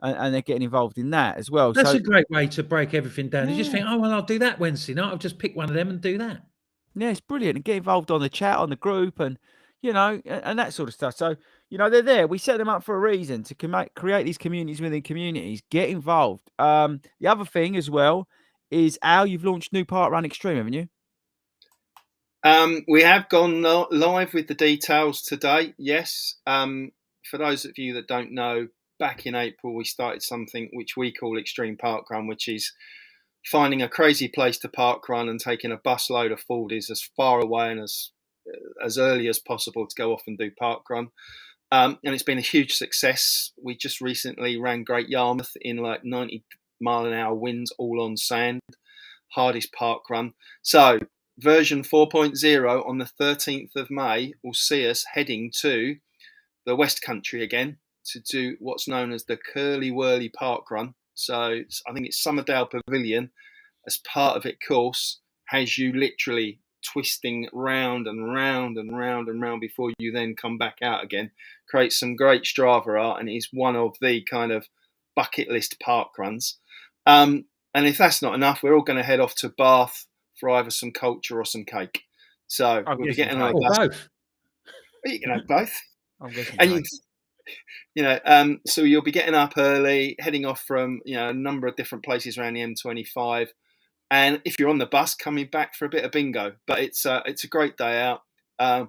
And they're getting involved in that as well. That's a great way to break everything down. You just think, oh, well, I'll do that Wednesday night. I'll just pick one of them and do that. Yeah, it's brilliant. And get involved on the chat, on the group and, and that sort of stuff. So, they're there. We set them up for a reason to create these communities within communities. Get involved. The other thing as well is, Al, you've launched New Park Run Extreme, haven't you? We have gone live with the details today, yes. For those of you that don't know, back in April, we started something which we call Extreme Park Run, which is finding a crazy place to park run and taking a busload of FORDYs as far away and as early as possible to go off and do park run. And it's been a huge success. We just recently ran Great Yarmouth in like 90-mile-an-hour winds, all on sand, hardest park run. So version 4.0 on the 13th of May will see us heading to the West Country again to do what's known as the Curly Whirly Park Run. So I think it's Summerdale Pavilion. As part of it course, has you literally twisting round and round and round and round before you then come back out again. Creates some great Strava art, and it is one of the kind of bucket list park runs. And if that's not enough, we're all going to head off to Bath for either some culture or some cake. So we'll be getting like both. You can have both. I'm guessing and so you'll be getting up early, heading off from a number of different places around the M25, And if you're on the bus coming back for a bit of bingo, but it's a great day out. I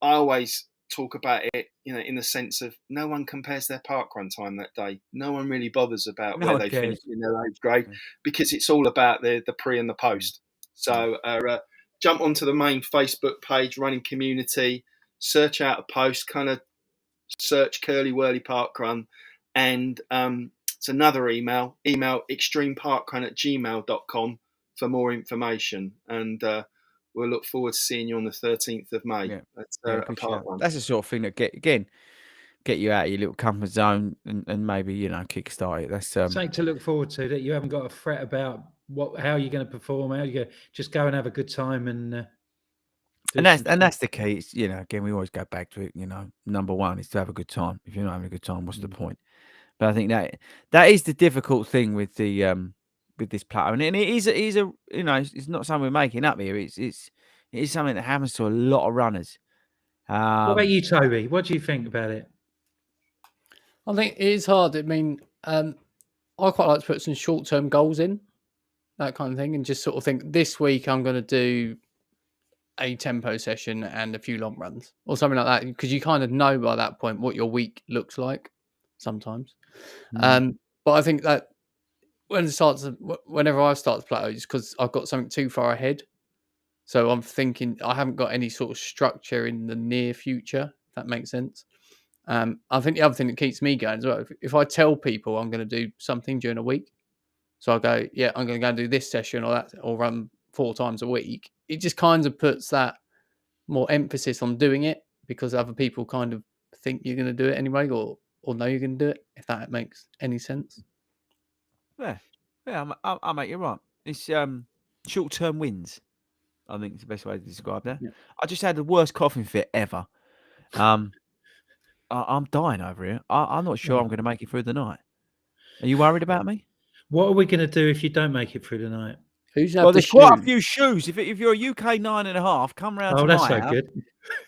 always talk about it, in the sense of no one compares their parkrun time that day. No one really bothers about where they finish in their age grade, because it's all about the pre and the post. So jump onto the main Facebook page, Running Community, search out a post, kind of search Curly Whirly Parkrun, and it's another email extremeparkrun@gmail.com for more information. And we'll look forward to seeing you on the 13th of May. Yeah. That's That's the sort of thing that get you out of your little comfort zone and maybe kickstart it. That's something to look forward to, that you haven't got to fret about how you're going to perform, how you go. Just go and have a good time and that's the key. It's, again, we always go back to it. Number one is to have a good time. If you're not having a good time, what's the point? But I think that is the difficult thing with the with this plateau, and it is a it's not something we're making up here. It is something that happens to a lot of runners. What about you, Toby? What do you think about it? I think it is hard. I mean, I quite like to put some short-term goals in, that kind of thing, and just sort of think, this week I'm going to do a tempo session and a few long runs or something like that, because you kind of know by that point what your week looks like sometimes. But I think that whenever I start to plateau, it's because I've got something too far ahead. So I'm thinking I haven't got any sort of structure in the near future, if that makes sense. I think the other thing that keeps me going as well, if I tell people I'm going to do something during a week, so I go, yeah, I'm going to go and do this session or that, or run 4 times a week, it just kind of puts that more emphasis on doing it, because other people kind of think you're going to do it anyway, or know you're going to do it, if that makes any sense. Yeah, I mate, you're right. It's short-term wins, I think is the best way to describe that. Yeah. I just had the worst coughing fit ever. I'm dying over here. I'm not sure I'm going to make it through the night. Are you worried about me? What are we going to do if you don't make it through the night? Well, there's quite a few shoes. If you're a UK 9.5, come round to my house. Oh, that's so good.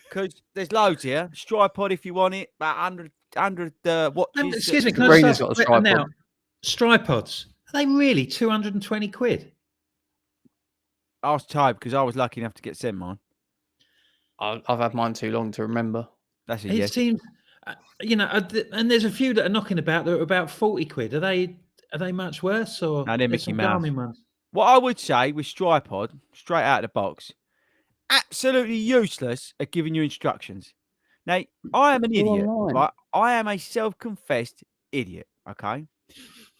Because there's loads here. Stripod if you want it. About 100 watches. Excuse me, can I just ask now? Stripods, are they really 220 quid? Ask Tobe, because I was lucky enough to get sent mine. I've had mine too long to remember. That's it. Yes. Seems, and there's a few that are knocking about that are about 40 quid. Are they much worse, or no, they're Mickey Mouse ones? What I would say with Stripod, straight out of the box, absolutely useless at giving you instructions. Now, I am an idiot, right? I am a self-confessed idiot, okay?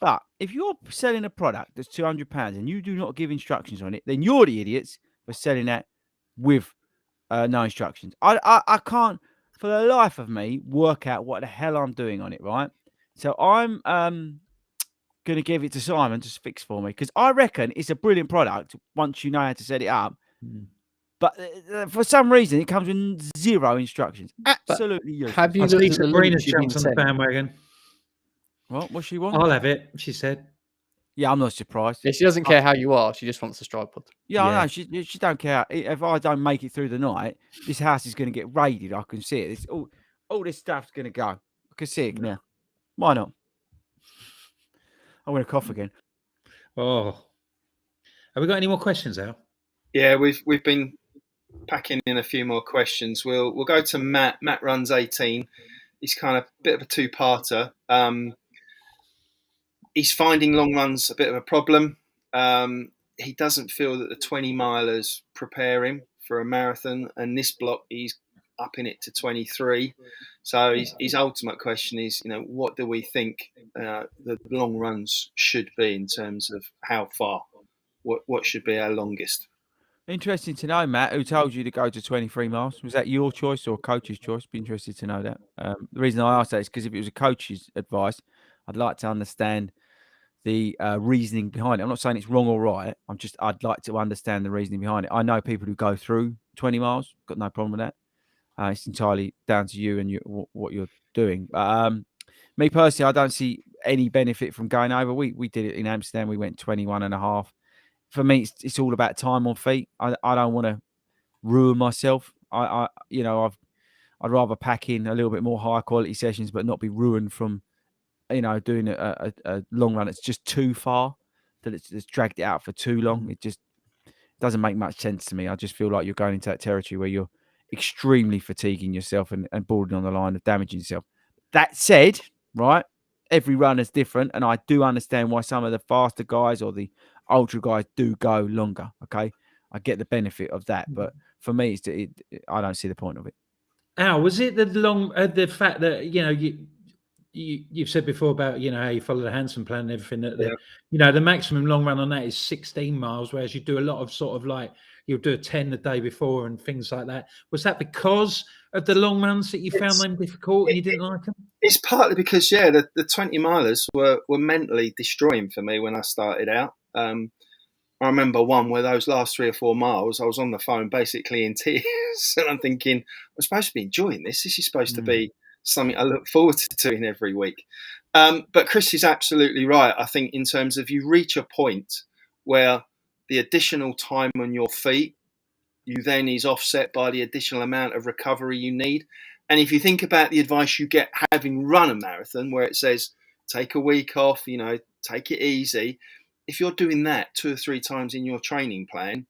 But if you're selling a product that's £200 and you do not give instructions on it, then you're the idiots for selling that with no instructions. I can't, for the life of me, work out what the hell I'm doing on it, right? So I'm going to give it to Simon to fix for me, because I reckon it's a brilliant product once you know how to set it up. But for some reason, it comes with 0 instructions. Absolutely useless. Have you looked at Sabrina's jumped on the bandwagon? What she want? I'll have it, she said. Yeah, I'm not surprised. Yeah, she doesn't care how you are. She just wants the Stripod. Yeah, I know. She don't care. If I don't make it through the night, this house is going to get raided. I can see it. It's all this stuff's going to go. I can see it now. Why not? I'm going to cough again. Oh. Have we got any more questions, Al? Yeah, we've been packing in a few more questions. We'll go to Matt. Matt runs 18. He's kind of a bit of a two-parter. He's finding long runs a bit of a problem. He doesn't feel that the 20 milers prepare him for a marathon, and this block he's upping it to 23. So his ultimate question is, what do we think the long runs should be in terms of how far? What should be our longest? Interesting to know, Matt, who told you to go to 23 miles. Was that your choice or coach's choice? Be interested to know that. The reason I asked that is because if it was a coach's advice, I'd like to understand the reasoning behind it. I'm not saying it's wrong or right. I'd like to understand the reasoning behind it. I know people who go through 20 miles, got no problem with that. It's entirely down to you and what you're doing. Me personally, I don't see any benefit from going over. We did it in Amsterdam. We went 21.5. For me, it's all about time on feet. I don't want to ruin myself. I'd rather pack in a little bit more high quality sessions, but not be ruined from, doing a long run. It's just too far. that it's dragged it out for too long. It just doesn't make much sense to me. I just feel like you're going into that territory where you're extremely fatiguing yourself and bordering on the line of damaging yourself. That said, right, every run is different, and I do understand why some of the faster guys or the ultra guys do go longer. Okay, I get the benefit of that, but for me, I don't see the point of it. Al, was it the fact that you've said before about how you follow the Hansen plan and everything, that the maximum long run on that is 16 miles, whereas you do a lot of sort of like you'll do a 10 the day before and things like that. Was that because of the long runs that you found them difficult and you didn't like them? It's partly because the 20 milers were mentally destroying for me when I started out. I remember one where those last 3 or 4 miles, I was on the phone basically in tears, and I'm thinking, I'm supposed to be enjoying this. This is supposed to be something I look forward to doing every week. But Chris is absolutely right. I think in terms of you reach a point where the additional time on your feet, you then is offset by the additional amount of recovery you need. And if you think about the advice you get having run a marathon, where it says, take a week off, take it easy. If you're doing that 2 or 3 times in your training plan,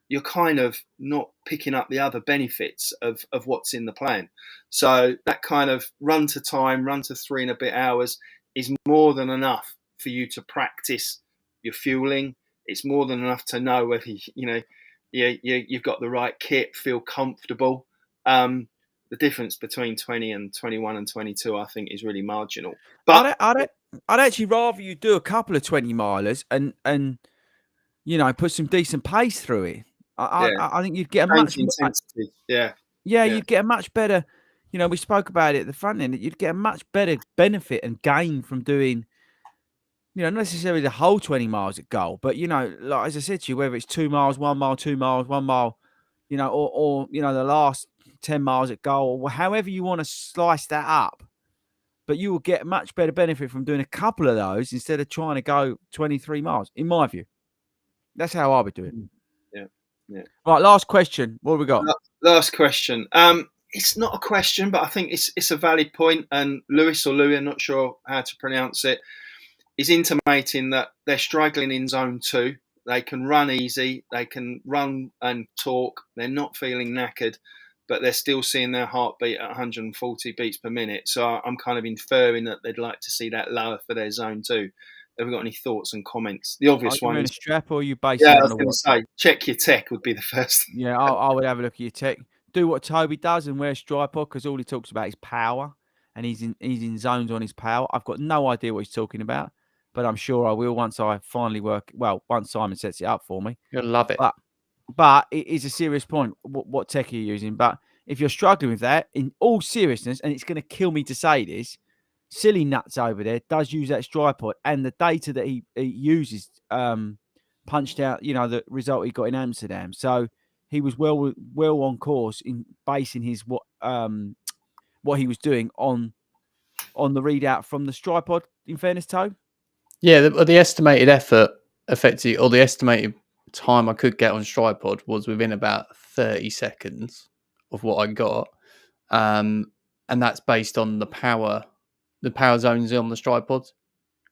you're kind of not picking up the other benefits of what's in the plan. So that kind of run to time, run to 3 and a bit hours is more than enough for you to practice your fueling. It's more than enough to know whether you've got the right kit, feel comfortable. The difference between 20 and 21 and 22, I think, is really marginal. But I'd actually rather you do a couple of 20 milers and put some decent pace through it. I think you'd get a much intensity. You'd get a much better. We spoke about it at the front end. You'd get a much better benefit and gain from doing, not necessarily the whole 20 miles at goal, but like as I said to you, whether it's 2 miles, 1 mile, 2 miles, 1 mile, or the last 10 miles at goal, or however you want to slice that up. But you will get much better benefit from doing a couple of those instead of trying to go 23 miles, in my view. That's how I would do it. Yeah. Right, last question. What have we got? Last question. It's not a question, but I think it's a valid point. And Louis, I'm not sure how to pronounce it, is intimating that they're struggling in zone 2. They can run easy. They can run and talk. They're not feeling knackered, but they're still seeing their heartbeat at 140 beats per minute. So I'm kind of inferring that they'd like to see that lower for their zone 2. Have we got any thoughts and comments? The obvious one is a strap, or you basically. Yeah, I was going to say, check your tech would be the first. Yeah, I would have a look at your tech. Do what Toby does and wear Stripod, because all he talks about is power, and he's in zones on his power. I've got no idea what he's talking about, but I'm sure I will once I finally once Simon sets it up for me. You'll love it. But it is a serious point, what tech you're using. But if you're struggling with that, in all seriousness, and it's going to kill me to say this, Silly Nuts over there does use that Stripod, and the data that he uses punched out, the result he got in Amsterdam. So he was well on course in basing his what he was doing on the readout from the Stripod, in fairness, Toe. Yeah, the estimated effort, effectively, or the estimated time I could get on Stripod was within about 30 seconds of what I got, and that's based on the power zones on the Stripods,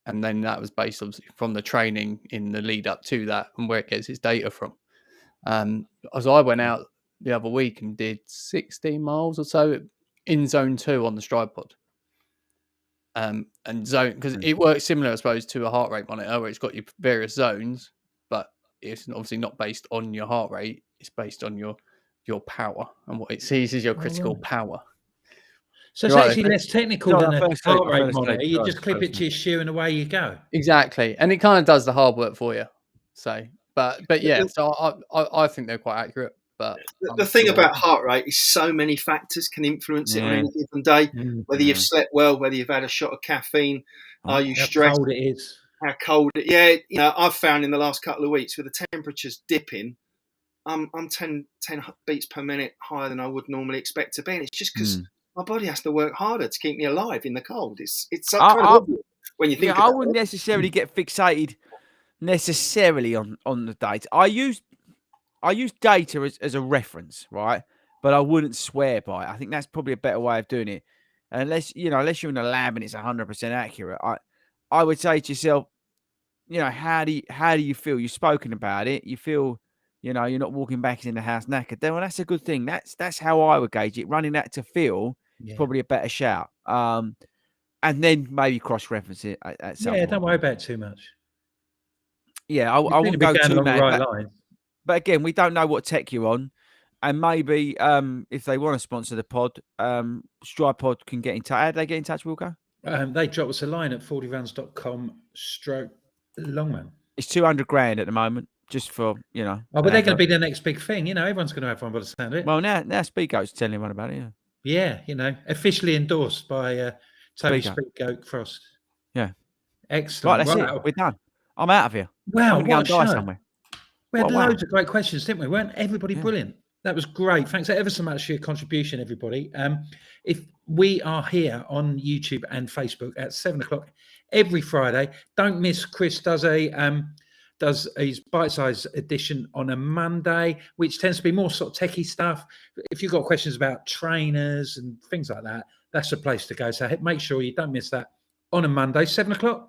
and then that was based obviously from the training in the lead up to that and where it gets its data from. As I went out the other week and did 16 miles or so in zone 2 on the Stripod. And zone, because it works similar, I suppose, to a heart rate monitor where it's got your various zones, but it's obviously not based on your heart rate. It's based on your power, and what it sees is your critical power. So it's actually less technical than a heart rate monitor. You just clip it to your shoe and away you go. Exactly, and it kind of does the hard work for you. So, but yeah, so I think they're quite accurate. But the thing about heart rate is so many factors can influence it on any given day. Whether you've slept well, whether you've had a shot of caffeine, are you stressed? How cold it is. How cold it is. Yeah, I've found in the last couple of weeks with the temperatures dipping, I'm 10 beats per minute higher than I would normally expect to be. And it's just because my body has to work harder to keep me alive in the cold. It's kind of obvious when you think about it. I wouldn't necessarily get fixated necessarily on the data. I use data as a reference, right? But I wouldn't swear by it. I think that's probably a better way of doing it. Unless you're in a lab and it's 100% accurate, I would say to yourself, how do you feel? You've spoken about it. You feel, you're not walking back in the house knackered. Then, well, that's a good thing. That's how I would gauge it. Running that to feel is probably a better shout. And then maybe cross-reference it at some point. Don't worry about it too much. Yeah, I wouldn't go too along mad. the right lines. But again, we don't know what tech you're on. And maybe if they want to sponsor the pod, StridePod can get in touch. How do they get in touch, Wilco? They drop us a line at fordyrounds.com/longman. It's 200 grand at the moment, just for, Oh, but they're going to be the next big thing. Everyone's going to have one by the sound of it. Well, now Speedgoat's telling everyone about it, Yeah, officially endorsed by Tony Speedgoat Frost. Yeah. Excellent. Right, that's it. We're done. I'm out of here. Wow, I'm going to go and die somewhere. We had loads of great questions, didn't we? Weren't everybody brilliant? That was great. Thanks ever so much for your contribution, everybody. If we are here on YouTube and Facebook at 7:00 every Friday, don't miss. Chris does his bite-sized edition on a Monday, which tends to be more sort of techie stuff. If you've got questions about trainers and things like that, that's the place to go. So make sure you don't miss that on a Monday, 7:00.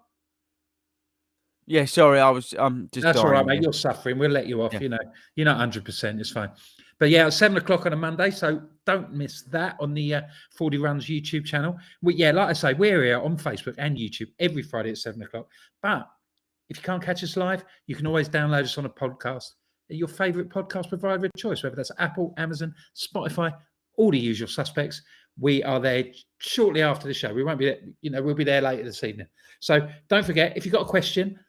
Yeah, sorry, I was just. That's all right, mate. You're suffering. We'll let you off. You're not 100%. It's fine. But yeah, 7:00 on a Monday, so don't miss that on the 40 Runs YouTube channel. Like I say, we're here on Facebook and YouTube every Friday at 7:00. But if you can't catch us live, you can always download us on a podcast at your favourite podcast provider of choice, whether that's Apple, Amazon, Spotify, all the usual suspects. We are there shortly after the show. We won't be there, we'll be there later this evening. So don't forget, if you've got a question,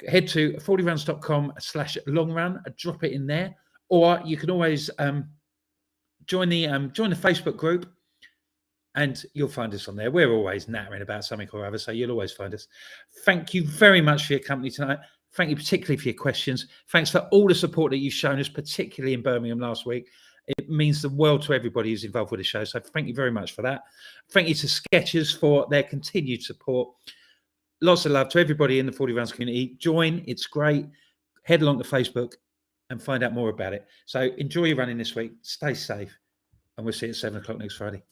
head to 40runs.com/longrun, drop it in there, or you can always join the Facebook group, and you'll find us on there. We're always nattering about something or other, so you'll always find us. Thank you very much for your company tonight. Thank you particularly for your questions. Thanks for all the support that you've shown us, particularly in Birmingham last week. It means the world to everybody who's involved with the show. So thank you very much for that. Thank you to Skechers for their continued support. Lots of love to everybody in the 40 Runs community. Join. It's great. Head along to Facebook and find out more about it. So enjoy your running this week. Stay safe. And we'll see you at 7:00 next Friday.